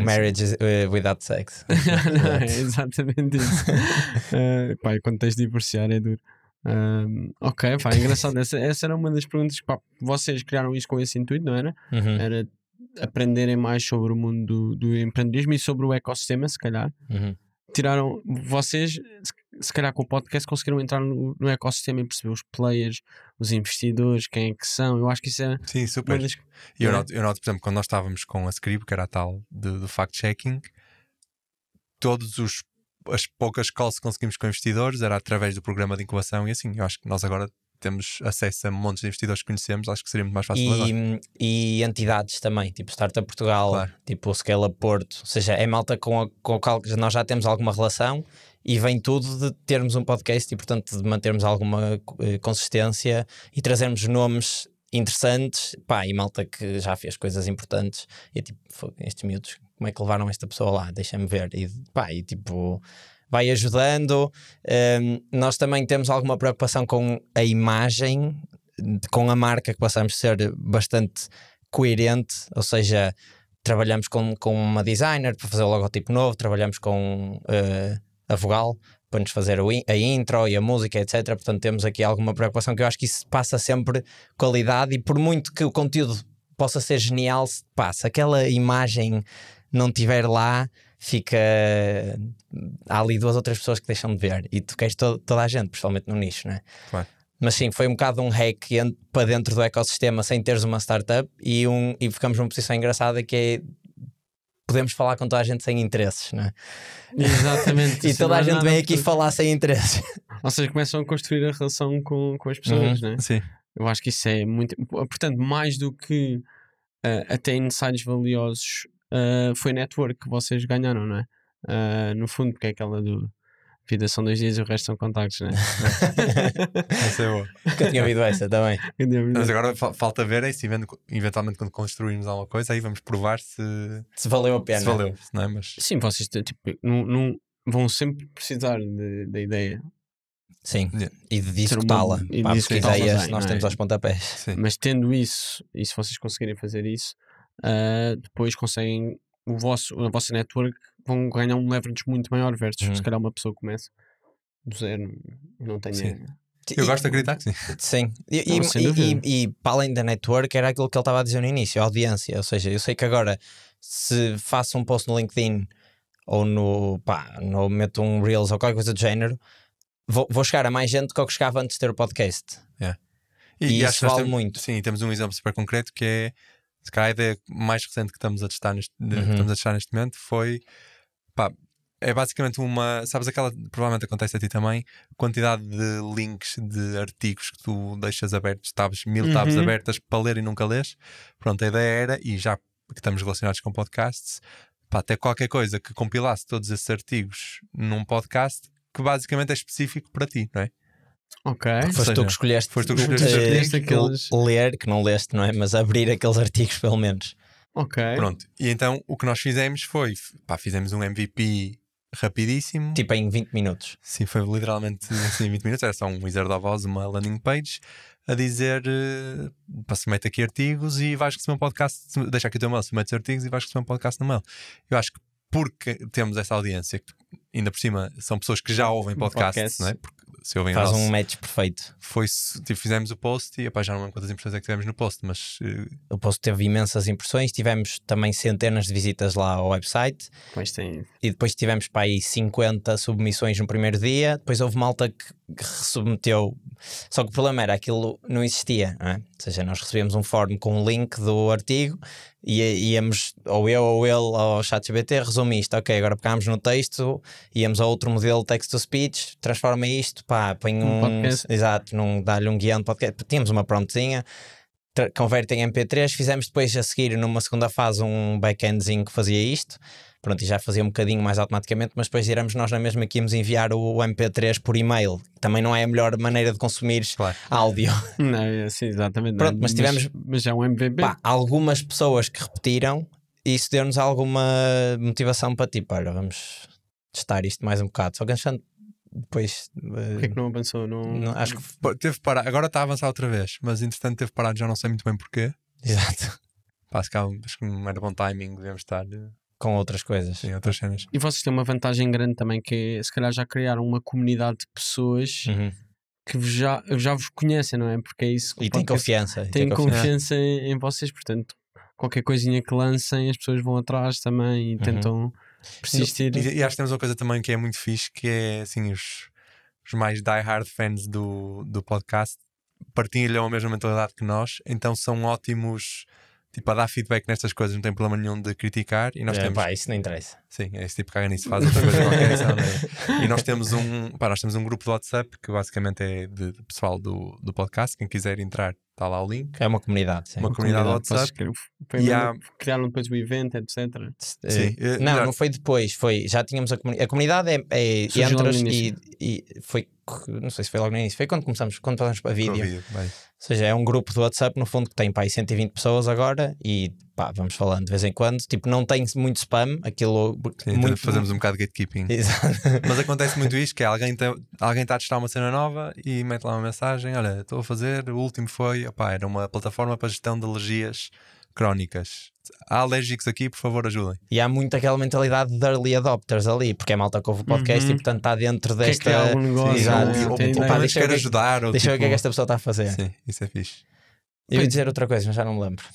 marriage without sex. É exatamente isso. E quando tens de divorciar é duro. Ok, é engraçado. Essa era uma das perguntas que vocês criaram isso com esse intuito, não era? Era aprenderem mais sobre o mundo do empreendedorismo e sobre o ecossistema, se calhar. Tiraram, vocês, se calhar com o podcast, conseguiram entrar no ecossistema e perceber os players, os investidores, quem é que são. Eu acho que isso é. Sim, super. Eu noto, por exemplo, quando nós estávamos com a Scrib, que era a tal do fact-checking, as poucas calls que conseguimos com investidores era através do programa de incubação, e assim, eu acho que nós agora temos acesso a montes de investidores que conhecemos, acho que seria muito mais fácil agora. E entidades também, tipo Startup Portugal, claro. Tipo o Scale Up Porto, ou seja, é malta com a qual nós já temos alguma relação, e vem tudo de termos um podcast e portanto de mantermos alguma consistência e trazermos nomes interessantes, e malta que já fez coisas importantes, e tipo, estes miúdos, como é que levaram esta pessoa lá? Deixa-me ver, e tipo, vai ajudando. Nós também temos alguma preocupação com a imagem, com a marca, que passamos a ser bastante coerente, ou seja, trabalhamos com uma designer para fazer o logotipo novo, trabalhamos com a Vogal para nos fazer a intro e a música, etc. Portanto, temos aqui alguma preocupação, que eu acho que isso passa sempre qualidade, e por muito que o conteúdo possa ser genial, se aquela imagem não estiver lá, há ali 2 ou 3 pessoas que deixam de ver, e tu queres toda a gente, principalmente no nicho, não é? Claro. Mas sim, foi um bocado um hack para dentro do ecossistema sem teres uma startup, e ficamos numa posição engraçada, que é podemos falar com toda a gente sem interesses, não é? Exatamente. E toda a gente vem aqui falar sem interesses. Ou seja, começam a construir a relação com as pessoas, não é? Sim. Eu acho que isso é muito. Portanto, mais do que até insights valiosos, foi network que vocês ganharam, não é? No fundo, porque é aquela do vida são 2 dias e o resto são contactos, não é? Essa é boa. Que eu tinha ouvido essa também. Mas agora falta ver se eventualmente quando construirmos alguma coisa, aí vamos provar se valeu a pena. Se valeu, não é? Mas... Sim, vocês tipo, não vão sempre precisar da ideia. Sim, e de discutá-la. Porque ideias nós temos aos pontapés. Sim. Mas tendo isso, e se vocês conseguirem fazer isso, depois conseguem a vossa network, vão ganhar um leverage muito maior versus se calhar uma pessoa começa do zero e não tenha. Eu gosto de acreditar que sim. Sim. E para além da network, era aquilo que ele estava a dizer no início, a audiência. Ou seja, eu sei que agora, se faço um post no LinkedIn ou no meto um Reels ou qualquer coisa do género, vou chegar a mais gente do que eu chegava antes de ter o podcast. E isso vale muito. Sim, temos um exemplo super concreto que é, se calhar a ideia mais recente que estamos a testar neste momento foi, é basicamente sabes aquela, provavelmente acontece a ti também, quantidade de links de artigos que tu deixas abertos, tabs, 1000 tabs abertas para ler e nunca lês. Pronto, a ideia era, e já que estamos relacionados com podcasts, até qualquer coisa que compilasse todos esses artigos num podcast que basicamente é específico para ti, não é? Ok. Foste tu que escolheste aqueles... ler, que não leste, não é? Mas abrir aqueles artigos pelo menos. Ok. Pronto, e então o que nós fizemos foi, fizemos um MVP rapidíssimo. Tipo em 20 minutos. Sim, foi literalmente assim, 20 minutos, era só um wizard of Oz, uma landing page, a dizer, submete aqui artigos e vais receber um podcast, deixa aqui o teu mail, submete os artigos e vais receber um podcast no mail. Eu acho que porque temos essa audiência, que ainda por cima são pessoas que já ouvem podcasts, não é? Porque se ouvem Faz o nosso, um match perfeito. tipo, fizemos o post e já não lembro quantas impressões é que tivemos no post, mas O post teve imensas impressões, tivemos também centenas de visitas lá ao website. Pois tem. E depois tivemos para aí 50 submissões no primeiro dia. Depois houve malta que submeteu. Só que o problema era aquilo não existia, não é? Ou seja, nós recebíamos um form com um link do artigo e íamos, ou eu ou ele, ao ChatGPT, resume isto. Ok, agora pegámos no texto, íamos a outro modelo text-to-speech, transforma isto, pá, põe podcast. Exato, dá-lhe um guião de podcast. Tínhamos uma promptzinha, converte em MP3. Fizemos depois a seguir, numa segunda fase, um backendzinho que fazia isto. Pronto, e já fazia um bocadinho mais automaticamente, mas depois éramos nós na mesma que íamos enviar o MP3 por e-mail. Também não é a melhor maneira de consumir áudio. Não, é assim, exatamente. Pronto, mas tivemos. Mas já é um MVP. Pá, algumas pessoas que repetiram e isso deu-nos alguma motivação para tipo, olha, vamos testar isto mais um bocado. Só que depois. Porquê que não avançou? Acho que. teve parado. Agora está a avançar outra vez, mas entretanto teve parado, já não sei muito bem porquê. Exato. Pá, acho que não era bom timing, devemos estar Com outras coisas. em outras cenas. E vocês têm uma vantagem grande também, que é, se calhar já criaram uma comunidade de pessoas que já vos conhecem, não é? Porque é isso que E tem confiança. têm confiança em vocês, portanto, qualquer coisinha que lancem, as pessoas vão atrás também e tentam persistir. E acho que temos uma coisa também que é muito fixe, que é assim, os mais die-hard fans do podcast partilham a mesma mentalidade que nós, então são ótimos tipo, a dar feedback nestas coisas, não tem problema nenhum de criticar. E nós temos. Pá, isso não interessa. Sim, é esse tipo que caga nisso, faz outra coisa qualquer. E nós temos um grupo de WhatsApp que basicamente é de pessoal do podcast. Quem quiser entrar, está lá o link. É uma comunidade, sim. Uma comunidade de WhatsApp. Criaram depois o evento, etc. Sim. Não foi depois. Já tínhamos a comunidade. Entras e foi. Não sei se foi logo no início. Foi quando passamos para vídeo. Ou seja, é um grupo do WhatsApp no fundo que tem pá, aí 120 pessoas agora e pá, vamos falando de vez em quando. Tipo, não tem muito spam. Aquilo. Sim, muito... Fazemos um bocado de gatekeeping. Exato. Mas acontece muito isto: que é alguém está a testar uma cena nova e mete lá uma mensagem: olha, estou a fazer. O último foi. Opá, era uma plataforma para gestão de alergias crónicas. Há alérgicos aqui, por favor, ajudem. E há muito aquela mentalidade de early adopters ali, porque é malta que ouve o podcast e portanto está dentro desta. Que é algum negócio, exato. Deixa eu ajudar. Deixa eu ver o que é que esta pessoa está a fazer. Sim, isso é fixe. Eu ia dizer outra coisa, mas já não me lembro.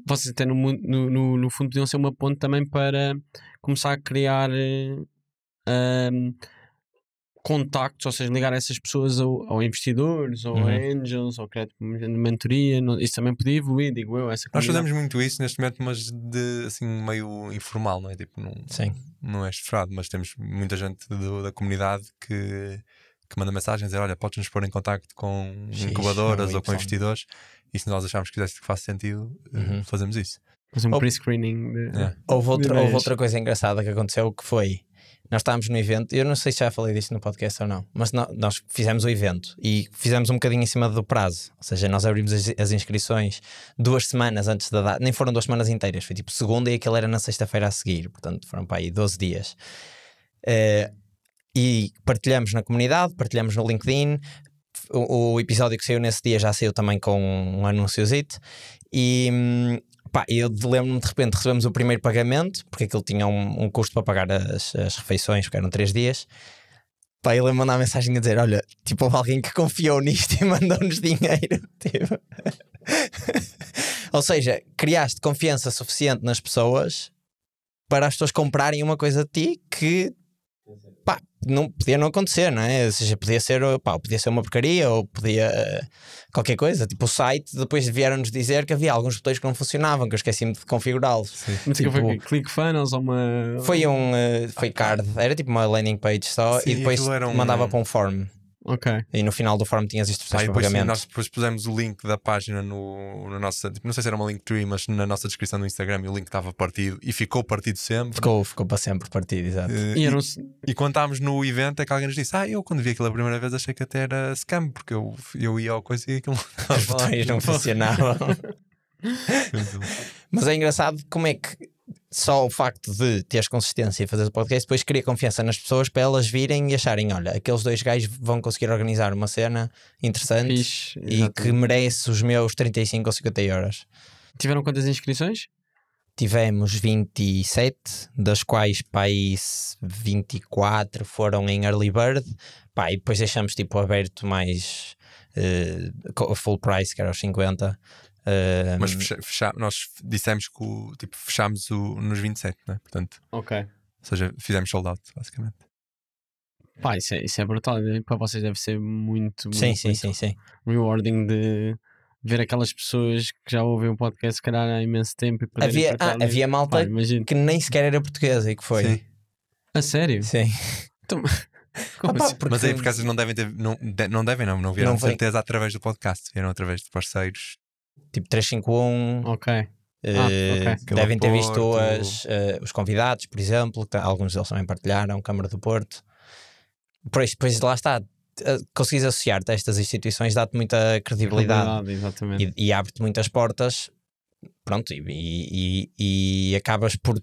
Vocês até no fundo podiam ser uma ponte também para começar a criar contactos, ou seja, ligar essas pessoas ou investidores, ou angels, ou crédito de mentoria. Isso também podia evoluir, digo eu. Nós fazemos muito isso neste momento, mas de assim meio informal, não é? Tipo, não é estrado, mas temos muita gente da comunidade que manda mensagens a dizer: olha, podes nos pôr em contacto com incubadoras ou com investidores, e se nós acharmos que faz sentido, fazemos isso. Fazer um pre-screening. Houve outra coisa engraçada que aconteceu, que foi: nós estávamos no evento, eu não sei se já falei disto no podcast ou não, mas nós fizemos o evento e fizemos um bocadinho em cima do prazo. Ou seja, nós abrimos as inscrições 2 semanas antes da data, nem foram 2 semanas inteiras, foi tipo segunda e aquele era na sexta-feira a seguir, portanto foram para aí 12 dias. E partilhamos na comunidade, partilhamos no LinkedIn. O episódio que saiu nesse dia já saiu também com um anúnciozito. E pá, eu lembro-me, de repente recebemos o primeiro pagamento, porque aquilo tinha um custo para pagar as refeições, porque eram 3 dias. Pá, ele mandou uma mensagem a dizer: olha, tipo, houve alguém que confiou nisto e mandou-nos dinheiro. Tipo. Ou seja, criaste confiança suficiente nas pessoas para as pessoas comprarem uma coisa de ti que pá, podia não acontecer, não é? Ou seja, podia ser uma porcaria ou podia qualquer coisa. Tipo, o site depois vieram-nos dizer que havia alguns botões que não funcionavam, que eu esqueci-me de configurá-los. Mas tipo, foi ClickFunnels ou uma. Foi card, era tipo uma landing page só. Sim, e depois mandava para um form. Ok. E no final do form tinha as instruções para pagamento. Nós depois pusemos o link da página no nossa, não sei se era uma Linktree, mas na nossa descrição do Instagram, e o link estava partido e ficou partido sempre. Ficou para sempre partido, exato. E quando estávamos no evento é que alguém nos disse: eu quando vi aquilo a primeira vez achei que até era scam, porque eu ia ao coisa e aquilo os botões não funcionavam. Mas é engraçado como é que só o facto de teres consistência e fazer o podcast depois cria confiança nas pessoas para elas virem e acharem: olha, aqueles 2 gajos vão conseguir organizar uma cena interessante e que merece os meus 35 ou 50 euros. Tiveram quantas inscrições? tivemos 27, das quais pá, aí 24 foram em early bird, pá, e depois deixamos tipo aberto mais full price, que era os 50. Mas nós dissemos que tipo, fechámos nos 27, né? Portanto, Ok. ou seja, fizemos sold out, basicamente. Pá, isso é brutal. Para vocês deve ser muito, Sim, muito, sim, muito sim, sim. rewarding de ver aquelas pessoas que já ouvem o podcast, se calhar, há imenso tempo. E poderem partilhar ali. Havia malta Pá, imagino. que nem sequer era portuguesa e que foi. Sim. A sério? Sim. Então, como Opa, assim? Mas aí por acaso não devem ter, não vieram Não de vem. certeza através do podcast, vieram através de parceiros. Tipo 351. Ok. ok. Devem ter visto Porto. os convidados, por exemplo, que alguns deles também partilharam, Câmara do Porto. Por isso, depois lá está, conseguis associar-te a estas instituições, dá-te muita credibilidade Exatamente. e abre-te muitas portas. Pronto, e acabas por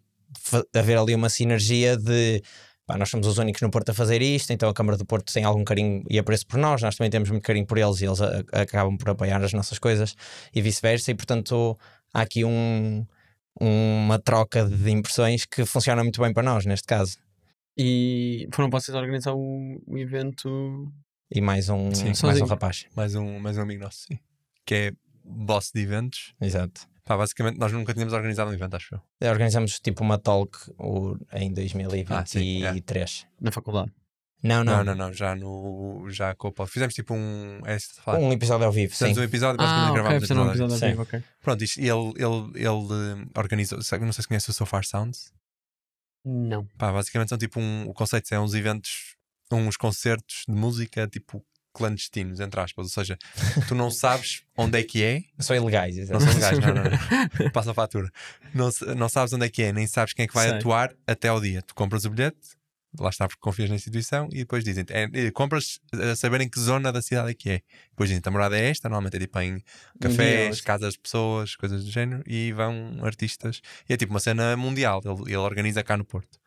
haver ali uma sinergia de pá, nós somos os únicos no Porto a fazer isto, então a Câmara do Porto tem algum carinho e apreço por nós também temos muito carinho por eles e eles acabam por apoiar as nossas coisas e vice-versa, e portanto há aqui uma troca de impressões que funciona muito bem para nós neste caso. E foram vocês a organizar o evento? E mais um sozinho. rapaz. Mais um amigo nosso, sim. Que é boss de eventos. Exato. Pá, basicamente nós nunca tínhamos organizado um evento, acho eu. Organizamos tipo uma talk em 2023. Na faculdade? Não. Já com o Paulo. Fizemos tipo um episódio ao vivo, sim. Fizemos um episódio, basicamente gravámos fizeram um episódio ao vivo, ok. Pronto, isto, ele organizou, não sei se conhece o So Far Sounds. Não. Pá, basicamente são tipo o conceito é uns eventos, uns concertos de música tipo clandestinos, entre aspas, ou seja, tu não sabes onde é que é. São ilegais, Não são legais, não. Passa a fatura. Não sabes onde é que é, nem sabes quem é que vai atuar até ao dia. Tu compras o bilhete, lá está porque confias na instituição, e depois dizem compras a saber em que zona da cidade é que é. Depois dizem a morada é esta, normalmente é tipo em cafés, casas de pessoas, coisas do género, e vão artistas. E é tipo uma cena mundial, ele organiza cá no Porto.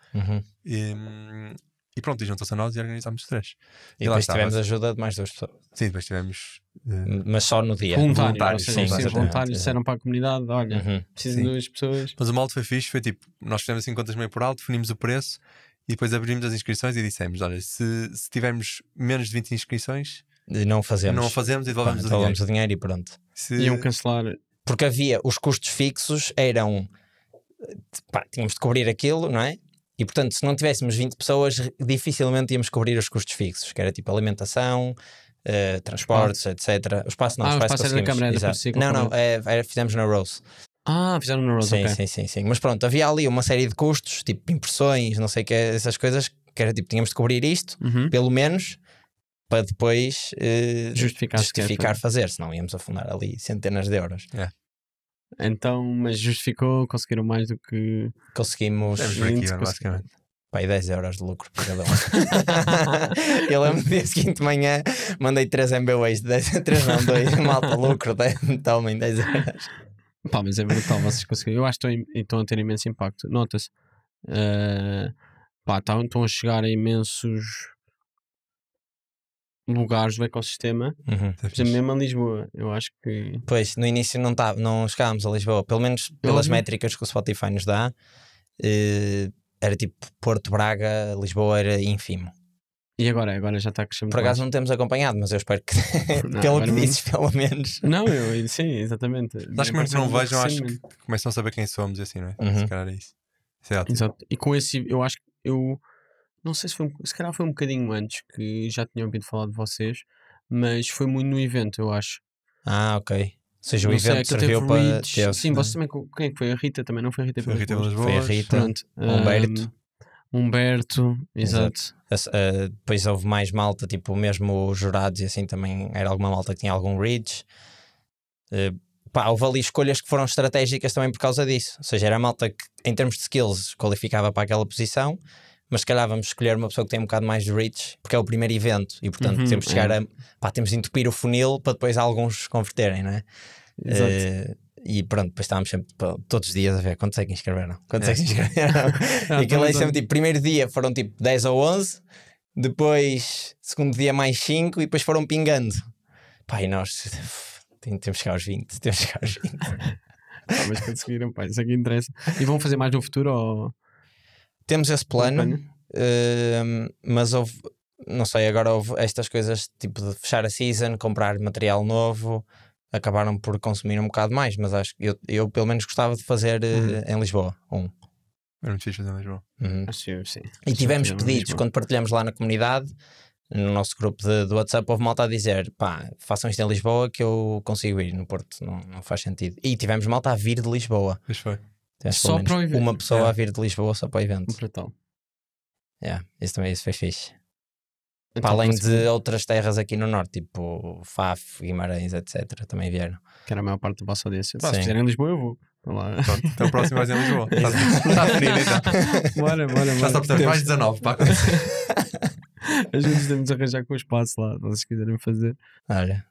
E pronto, e juntou-se a nós e organizámos os 3. E depois tivemos ajuda de mais 2 pessoas. Sim, depois tivemos. Mas só no dia. Voluntários. Sim, voluntários disseram para a comunidade: olha, preciso de 2 pessoas. Mas o molde foi fixe, foi tipo: nós fizemos assim contas meio por alto, definimos o preço e depois abrimos as inscrições e dissemos: olha, se tivermos menos de 20 inscrições, não fazemos e devolvemos o dinheiro e pronto. Iam cancelar. Porque havia os custos fixos, eram tínhamos de cobrir aquilo, não é? E portanto, se não tivéssemos 20 pessoas, dificilmente íamos cobrir os custos fixos, que era tipo alimentação, transportes, etc. O espaço não, o espaço era da Câmara. Fizemos na Rose. Fizeram na Rose, sim. Mas pronto, havia ali uma série de custos, tipo impressões, não sei o que, essas coisas, que era tipo, tínhamos de cobrir isto, pelo menos, para depois justificar fazer, senão íamos afundar ali centenas de euros. Então, mas justificou, conseguiram mais do que... Conseguimos 20, basicamente. Pai, 10 euros de lucro por cada um. Eu lembro no dia seguinte de manhã, mandei 3 MBWays, 2, malta lucro, tomem 10 euros. Pá, mas é brutal, vocês conseguiram. Eu acho que estão a ter imenso impacto. Nota-se. Estão a chegar a imensos lugares do ecossistema. Por exemplo, mesmo a Lisboa, eu acho que... Pois, no início não chegámos a Lisboa, pelo menos pelas métricas que o Spotify nos dá, era tipo Porto, Braga, Lisboa era ínfimo. E agora já está a crescer muito. Por acaso não temos acompanhado, mas eu espero que pelo que dizes, pelo menos. Não, sim, exatamente. Acho que mesmo que não vejam, acho que começam a saber quem somos e assim, não é? Se calhar é isso. Exato. E com esse, eu acho que não sei se calhar foi um bocadinho antes que já tinha ouvido falar de vocês, mas foi muito no evento, eu acho. Ok. Ou seja, o evento serviu para... Sim, vocês também, quem é que foi? A Rita também, não foi a Rita? Foi a Rita Pelas Foi a Rita, Humberto, exato. Depois houve mais malta, tipo mesmo os jurados e assim também era alguma malta que tinha algum reach. Houve ali escolhas que foram estratégicas também por causa disso. Ou seja, era a malta que em termos de skills qualificava para aquela posição, mas se calhar vamos escolher uma pessoa que tem um bocado mais de reach, porque é o primeiro evento e portanto temos de chegar temos de entupir o funil para depois alguns converterem, não é? Exato. E pronto, depois estávamos sempre todos os dias a ver quantos é que inscreveram. E aquilo é sempre tipo, primeiro dia foram tipo 10 ou 11, depois segundo dia mais 5 e depois foram pingando. E nós temos que chegar aos 20. Mas conseguiram, pá, isso é que interessa. E vão fazer mais no futuro? Ou... Temos esse plano, mas houve, não sei, agora houve estas coisas tipo de fechar a season, comprar material novo, acabaram por consumir um bocado mais, mas acho que eu pelo menos gostava de fazer em Lisboa. Era muito fixe fazer em Lisboa. Sim. E tivemos pedidos quando partilhamos lá na comunidade, no nosso grupo do WhatsApp, houve malta a dizer: pá, façam isto em Lisboa que eu consigo ir, no Porto não faz sentido. E tivemos malta a vir de Lisboa. Pois foi. Só para o evento. Uma pessoa a vir de Lisboa só para o evento. Brutal. Isso foi fixe. Então, para além de outras terras aqui no norte, tipo Faf, Guimarães, etc. também vieram. Que era a maior parte da vossa audiência. Se fizerem em Lisboa, eu vou. Lá. Pronto, então o próximo vai ser em Lisboa. Está definido então. Bora. Já só precisamos mais 19 para acontecer. A gente temos de arranjar com o espaço lá, se vocês quiserem fazer. Olha,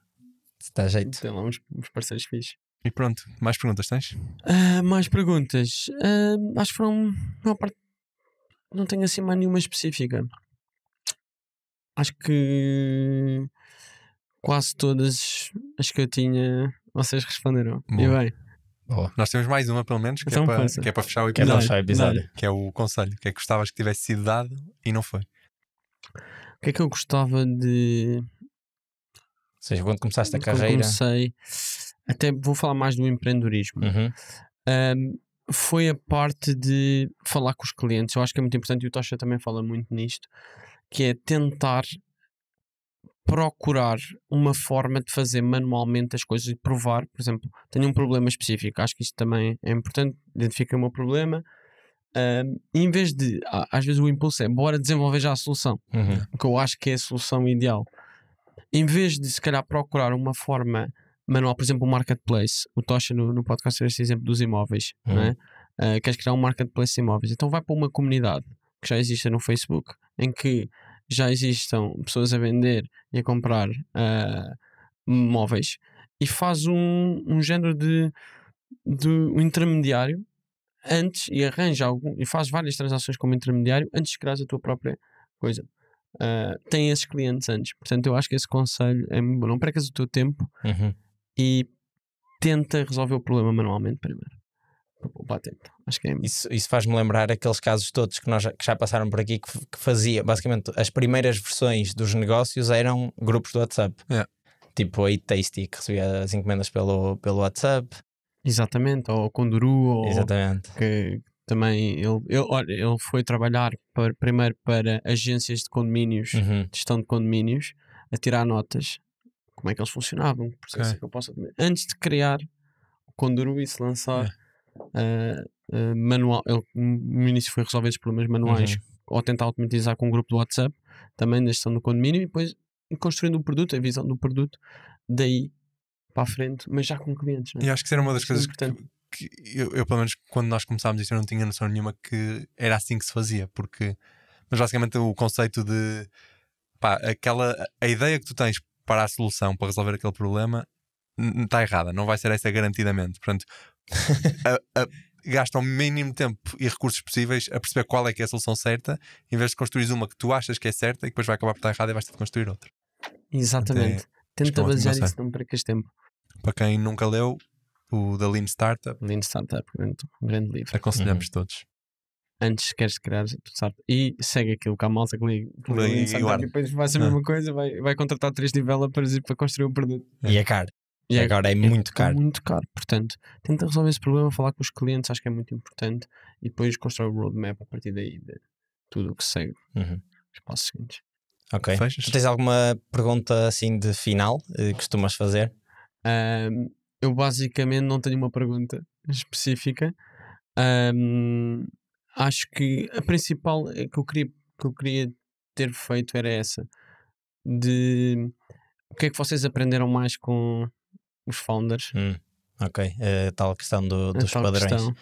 se dá jeito. Tem lá uns parceiros fixes. E pronto, mais perguntas tens? Mais perguntas. Acho que foram. Uma parte... Não tenho assim mais nenhuma específica. Acho que quase todas as que eu tinha, vocês responderam. Boa. E bem. Boa. Nós temos mais uma, pelo menos, que, Então, é para fechar o Que é para episódio. fechar o episódio. Que é o conselho. Que é que gostavas que tivesse sido dado e não foi. O que é que eu gostava de. Ou seja, quando começaste a Quando carreira. comecei, até vou falar mais do empreendedorismo. Foi a parte de falar com os clientes. Eu acho que é muito importante, e o Tocha também fala muito nisto, que é tentar procurar uma forma de fazer manualmente as coisas e provar. Por exemplo, tenho um problema específico, acho que isto também é importante, identificar o meu problema, e em vez de, às vezes o impulso é bora desenvolver já a solução, o que eu acho que é a solução ideal, em vez de se calhar procurar uma forma manual, por exemplo, um marketplace. O Tocha no podcast teve esse exemplo dos imóveis, não é? Queres criar um marketplace de imóveis, então vai para uma comunidade que já existe no Facebook, em que já existam pessoas a vender e a comprar móveis, e faz um género de um intermediário antes, e arranja e faz várias transações como intermediário antes de criar a tua própria coisa. Tem esses clientes antes, portanto eu acho que esse conselho é muito bom. Não percas o teu tempo e tenta resolver o problema manualmente primeiro. Acho que é isso faz-me lembrar aqueles casos todos que já passaram por aqui, que fazia basicamente as primeiras versões dos negócios eram grupos do WhatsApp, tipo a Eat Tasty, que recebia as encomendas pelo WhatsApp. Exatamente, ou o Conduru, exatamente, que também ele foi trabalhar primeiro para agências de condomínios, de gestão de condomínios, a tirar notas, como é que eles funcionavam, que processo é que eu posso antes de criar o Conduru e se lançar manual. Ele no início foi resolver os problemas manuais ou tentar automatizar com um grupo do WhatsApp também na gestão do condomínio, e depois construindo o produto, a visão do produto daí para a frente, mas já com clientes, não é? E acho que isso era uma das coisas que eu pelo menos quando nós começámos isto eu não tinha noção nenhuma que era assim que se fazia, mas basicamente o conceito de a ideia que tu tens para a solução, para resolver aquele problema está errada, não vai ser essa garantidamente. Portanto, gasta o mínimo tempo e recursos possíveis a perceber qual é que é a solução certa, em vez de construir uma que tu achas que é certa e que depois vai acabar por estar errada e vais ter de construir outra. Exatamente. Tenta basear isso, não percas tempo. Para quem nunca leu o da Lean Startup, um grande livro, aconselhamos todos. Antes queres criar tu sabes, e segue aquilo que a malta que lê e depois vai ser a mesma coisa, vai contratar 3 developers para construir o produto. E é caro. E agora é muito caro. Muito caro, portanto, tenta resolver esse problema, falar com os clientes, acho que é muito importante, e depois constrói o roadmap a partir daí de tudo o que segue os passos seguintes. Ok. Tu tens alguma pergunta assim de final que costumas fazer? Eu basicamente não tenho uma pergunta específica. Acho que a principal que eu queria ter feito era essa, de o que é que vocês aprenderam mais com os founders. Ok, tal questão dos padrões. Questão.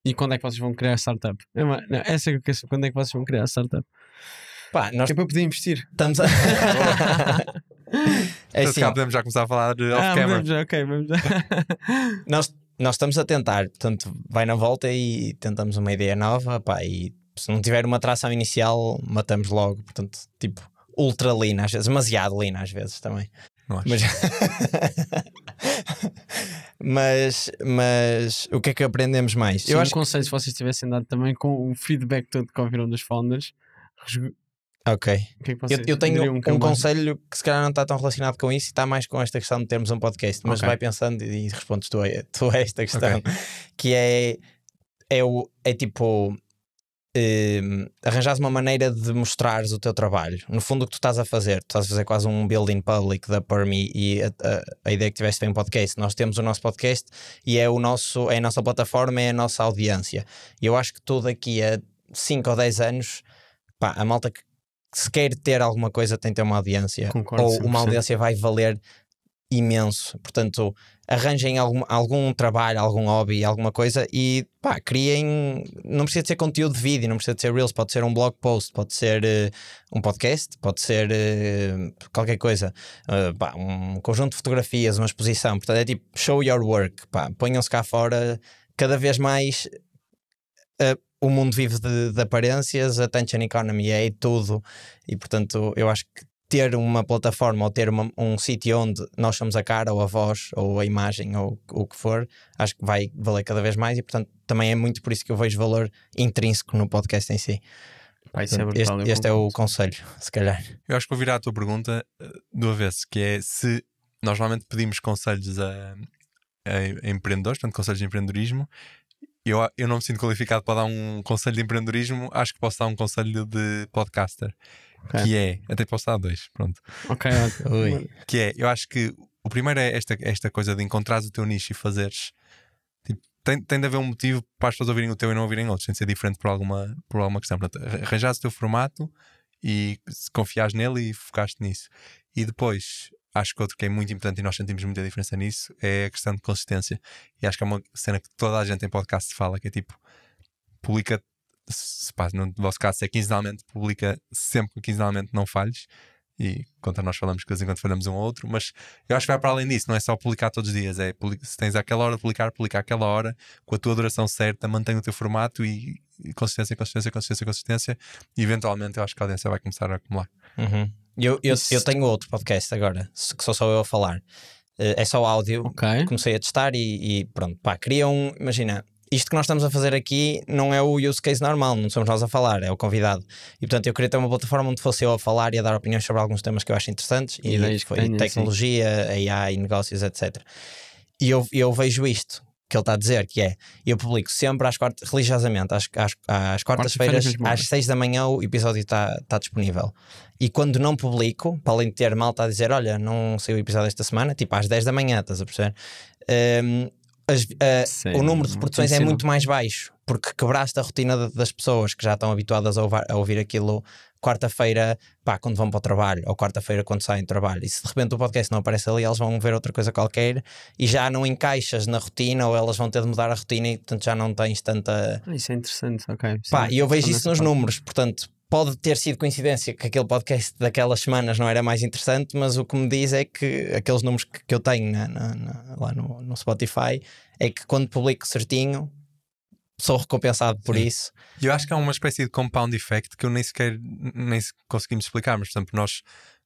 E quando é que vocês vão criar a startup? Não, essa é a questão. Quando é que vocês vão criar a startup? Nós é para poder investir. Estamos a... assim, podemos já começar a falar de off-camera. Vamos. Nós estamos a tentar, portanto, vai na volta e tentamos uma ideia nova, e se não tiver uma tração inicial, matamos logo, portanto, tipo, ultra lean às vezes, demasiado lean às vezes também. não acho. Mas o que é que aprendemos mais? Sim, eu acho conselho, se vocês tivessem dado também com o feedback todo que ouviram dos founders. Ok. O que é que vocês Eu tenho diriam que é um o mais- conselho que se calhar não está tão relacionado com isso e está mais com esta questão de termos um podcast, mas Ok. vai pensando e respondes tu a esta questão, que é tipo arranjares uma maneira de mostrares o teu trabalho. No fundo, o que tu estás a fazer quase um building public da Permi, e a ideia que tiveste foi um podcast. Nós temos o nosso podcast e é a nossa plataforma, é a nossa audiência. E eu acho que tu daqui a 5 ou 10 anos, pá, a malta que se quer ter alguma coisa tem de ter uma audiência. Concordo, ou 100%. uma audiência vai valer imenso. Portanto, arranjem algum trabalho, algum hobby, alguma coisa e pá, criem. Não precisa de ser conteúdo de vídeo, não precisa de ser Reels, pode ser um blog post, pode ser um podcast, pode ser qualquer coisa, pá, um conjunto de fotografias, uma exposição. Portanto, é tipo show your work, pá, ponham-se cá fora. Cada vez mais o mundo vive de aparências, a attention economy é tudo, e portanto eu acho que ter uma plataforma ou ter um sítio onde nós somos a cara ou a voz ou a imagem ou o que for, acho que vai valer cada vez mais, e portanto também é muito por isso que eu vejo valor intrínseco no podcast em si. Pá, isso é brutal, Este é o conselho, se calhar. Eu acho que vou virar a tua pergunta do avesso, que é se nós normalmente pedimos conselhos a empreendedores, portanto conselhos de empreendedorismo. Eu não me sinto qualificado para dar um conselho de empreendedorismo, acho que posso dar um conselho de podcaster. Okay. Que é, até posso dar 2, pronto. Ok, Que é, eu acho que o primeiro é esta coisa de encontrares o teu nicho e fazeres, tipo, tem de haver um motivo para as pessoas ouvirem o teu e não ouvirem outros, tem de ser diferente por alguma questão. Portanto, arranjares o teu formato e confiares nele e focaste nisso. E depois, acho que outro que é muito importante e nós sentimos muita diferença nisso é a questão de consistência. E acho que é uma cena que toda a gente em podcast fala, que é tipo, publica, no vosso caso se é quinzenalmente, publica sempre que quinzenalmente, não falhes. E contra nós falamos que de vez em quando falhamos um ou outro, mas eu acho que vai para além disso, não é só publicar todos os dias, é se tens aquela hora de publicar aquela hora, com a tua duração certa, mantém o teu formato e consistência, e eventualmente eu acho que a audiência vai começar a acumular. Eu tenho outro podcast agora, que sou só eu a falar, é só áudio. Comecei a testar e pronto, pá, imagina, isto que nós estamos a fazer aqui não é o use case normal, não somos nós a falar, é o convidado. E portanto eu queria ter uma plataforma onde fosse eu a falar e a dar opiniões sobre alguns temas que eu acho interessantes, e foi tecnologia, AI, negócios, etc. E eu vejo isto que ele está a dizer, que é, eu publico sempre religiosamente às quartas-feiras, às 6 da manhã o episódio está disponível. E quando não publico, para além de ter malta a dizer, olha, não saiu o episódio esta semana, tipo às 10 da manhã, estás a perceber? O número de reproduções é muito mais baixo, porque quebraste a rotina das pessoas que já estão habituadas a ouvir aquilo quarta-feira, pá, quando vão para o trabalho, ou quarta-feira quando saem do trabalho. E se de repente o podcast não aparece ali, eles vão ver outra coisa qualquer e já não encaixas na rotina, ou elas vão ter de mudar a rotina e portanto já não tens tanta... Isso é interessante, ok. Pá, e eu vejo isso nos números, portanto pode ter sido coincidência que aquele podcast daquelas semanas não era mais interessante, mas o que me diz é que aqueles números que eu tenho lá no Spotify é que quando publico certinho sou recompensado por isso. E eu acho que há uma espécie de compound effect que eu nem conseguimos explicar, mas por exemplo, nós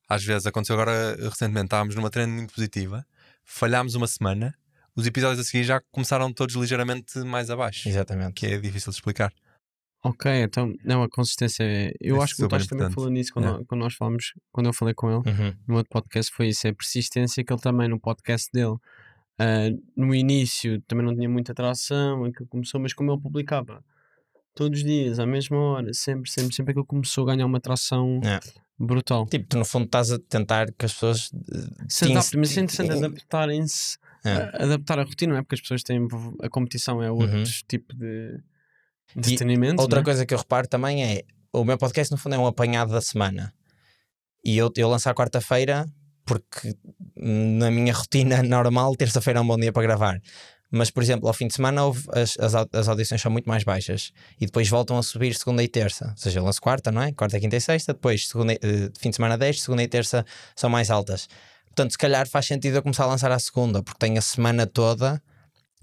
às vezes, aconteceu agora recentemente, estávamos numa trend muito positiva, falhámos uma semana, os episódios a seguir já começaram todos ligeiramente mais abaixo. Exatamente. Que é difícil de explicar. Ok, então não, a consistência eu acho que o Tás também falou nisso quando nós falamos, quando eu falei com ele no outro podcast, foi isso, é a persistência que ele também no podcast dele no início também não tinha muita atração, aquilo começou, mas como ele publicava todos os dias, à mesma hora, sempre aquilo começou a ganhar uma atração brutal. Tipo, tu no fundo estás a tentar que as pessoas se adaptem, mas é interessante adaptarem-se, adaptar a rotina, não é? Porque as pessoas têm, a competição é outro tipo de entretenimento. Outra coisa que eu reparo também é, o meu podcast no fundo é um apanhado da semana, e eu lanço à quarta-feira porque na minha rotina normal terça-feira é um bom dia para gravar, mas por exemplo ao fim de semana as audições são muito mais baixas e depois voltam a subir segunda e terça, ou seja, eu lanço quarta, não é? Quarta, quinta e sexta, depois fim de semana 10, segunda e terça são mais altas, portanto se calhar faz sentido eu começar a lançar à segunda, porque tenho a semana toda,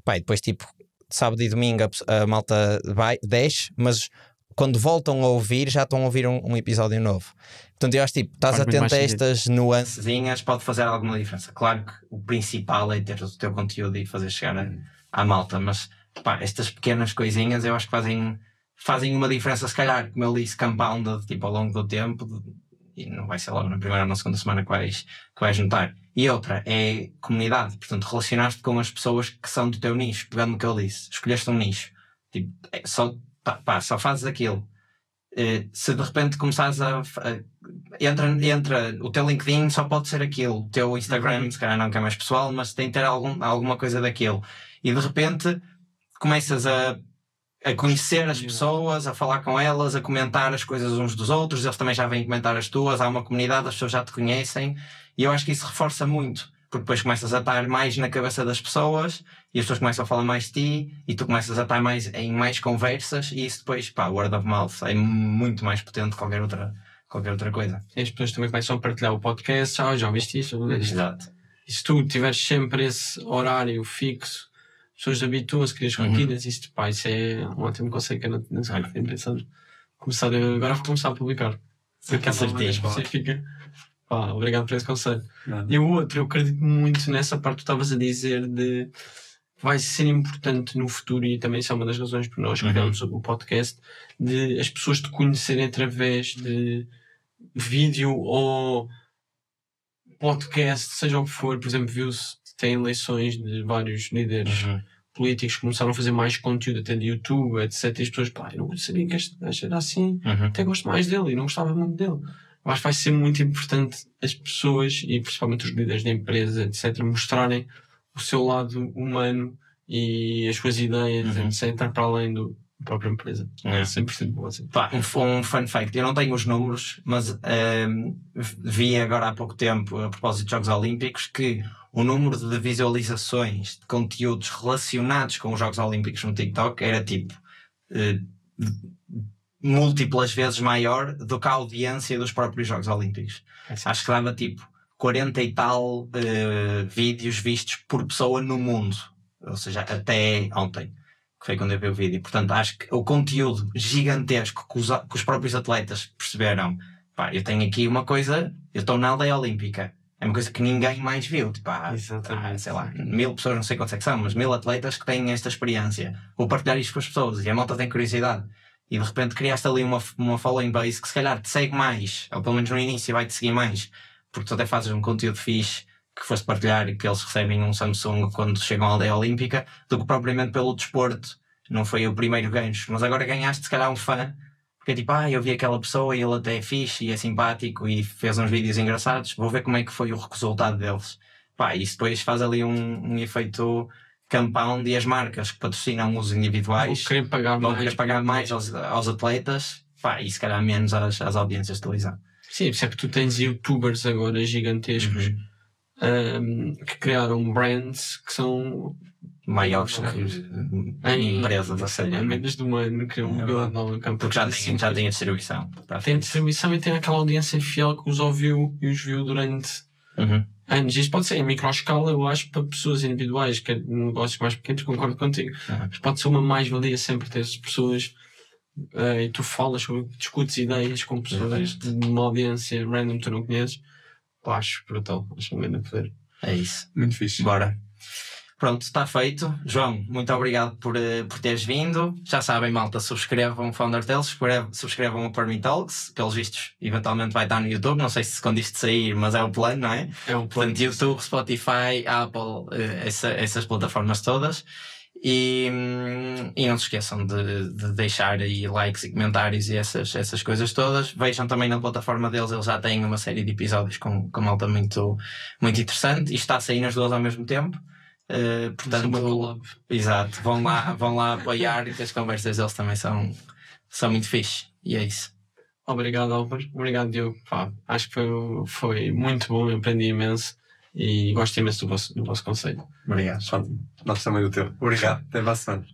pá, e depois tipo sábado e domingo a malta vai, desce, mas quando voltam a ouvir, já estão a ouvir um episódio novo. Portanto, eu acho tipo, estás atento a estas nuancezinhas, pode fazer alguma diferença. Claro que o principal é ter o teu conteúdo e fazer chegar à malta, mas pá, estas pequenas coisinhas eu acho que fazem uma diferença, se calhar, como eu disse, compounded, tipo, ao longo do tempo, e não vai ser logo na primeira ou na segunda semana que vais notar. E outra é comunidade, portanto, relacionar-te com as pessoas que são do teu nicho, pegando no que eu disse, escolheste um nicho, tipo, só fazes aquilo. Se de repente começares entra o teu LinkedIn, só pode ser aquilo, o teu Instagram, se calhar não que é mais pessoal, mas tem que ter alguma coisa daquilo, e de repente começas a conhecer as pessoas, a falar com elas, a comentar as coisas uns dos outros, eles também já vêm comentar as tuas, há uma comunidade, as pessoas já te conhecem, e eu acho que isso reforça muito, porque depois começas a estar mais na cabeça das pessoas, e as pessoas começam a falar mais de ti, e tu começas a estar em mais conversas, e isso depois, pá, word of mouth é muito mais potente que qualquer outra coisa. E as pessoas também começam a partilhar o podcast, já ouviste isso? Exato. E se tu tiveres sempre esse horário fixo, as pessoas habituam-se, crias rotinas, isso é um ótimo conceito que eu não sei, tenho pensado. Agora vou começar a publicar. Específica. Obrigado por esse conselho. E o outro, eu acredito muito nessa parte que tu estavas a dizer de vai ser importante no futuro, e também isso é uma das razões por nós criamos o podcast, de as pessoas te conhecerem através de vídeo ou podcast, seja o que for. Por exemplo, viu-se tem eleições de vários líderes políticos que começaram a fazer mais conteúdo até de YouTube, etc. E as pessoas, eu não sabia que este gajo era assim, até gosto mais dele e não gostava muito dele. Eu acho que vai ser muito importante as pessoas, e principalmente os líderes da empresa, etc., mostrarem o seu lado humano e as suas ideias, etc., para além da própria empresa. É 100% bom assim. Um fun fact, eu não tenho os números, mas vi agora há pouco tempo, a propósito de Jogos Olímpicos, que o número de visualizações de conteúdos relacionados com os Jogos Olímpicos no TikTok era tipo múltiplas vezes maior do que a audiência dos próprios Jogos Olímpicos. Acho que dava tipo 40 e tal vídeos vistos por pessoa no mundo, ou seja, até ontem, que foi quando eu vi o vídeo. Portanto, acho que o conteúdo gigantesco que os próprios atletas perceberam, eu tenho aqui uma coisa, eu estou na aldeia olímpica, é uma coisa que ninguém mais viu, tipo, sei lá, 1000 pessoas, não sei quantos é que são, mas 1000 atletas que têm esta experiência, vou partilhar isto com as pessoas, e a malta tem curiosidade, e de repente criaste ali uma following base que se calhar te segue mais, ou pelo menos no início vai-te seguir mais, porque tu até fazes um conteúdo fixe que foste partilhar e que eles recebem um Samsung quando chegam à aldeia olímpica, do que propriamente pelo desporto. Não foi o primeiro gancho, mas agora ganhaste se calhar um fã, porque é tipo, eu vi aquela pessoa e ele até é fixe e é simpático e fez uns vídeos engraçados, vou ver como é que foi o resultado deles. Isso depois faz ali um efeito compound, e as marcas que patrocinam os individuais vão querer pagar mais aos atletas, e se calhar menos às audiências de televisão. Sim, por exemplo, tu tens youtubers agora gigantescos que criaram brands que são maiores que empresas, a sério. Menos de um ano criam uma nova campanha. Porque já tem a distribuição. Tem distribuição e tem aquela audiência fiel que os ouviu e os viu durante anos. Isto pode ser em microescala, eu acho, para pessoas individuais, que é negócios mais pequenos, concordo contigo. Mas pode ser uma mais-valia sempre ter essas pessoas, e tu falas, discutes ideias com pessoas de uma audiência random que tu não conheces. Acho brutal, acho um grande poder. É isso. Muito fixe. Bora. Pronto, está feito. João, muito obrigado por teres vindo. Já sabem, malta, subscrevam o Founder Tales, subscrevam o Permi Talks. Pelos vistos, eventualmente vai estar no YouTube. Não sei se quando isto sair, mas é o plano, não é? É um plano. Portanto, YouTube, Spotify, Apple, essas plataformas todas. E não se esqueçam de deixar aí likes e comentários e essas coisas todas. Vejam também na plataforma deles, eles já têm uma série de episódios com malta muito, muito interessante, e está a sair nas duas ao mesmo tempo. Portanto, exato, vão lá apoiar, e que as conversas deles também são muito fixe. E é isso. Obrigado, Álvaro. Obrigado, Diogo. Acho que foi muito bom, eu aprendi imenso. E gosto imenso do vosso conselho. Obrigado. Nós também do teu. Obrigado. Até para a semana.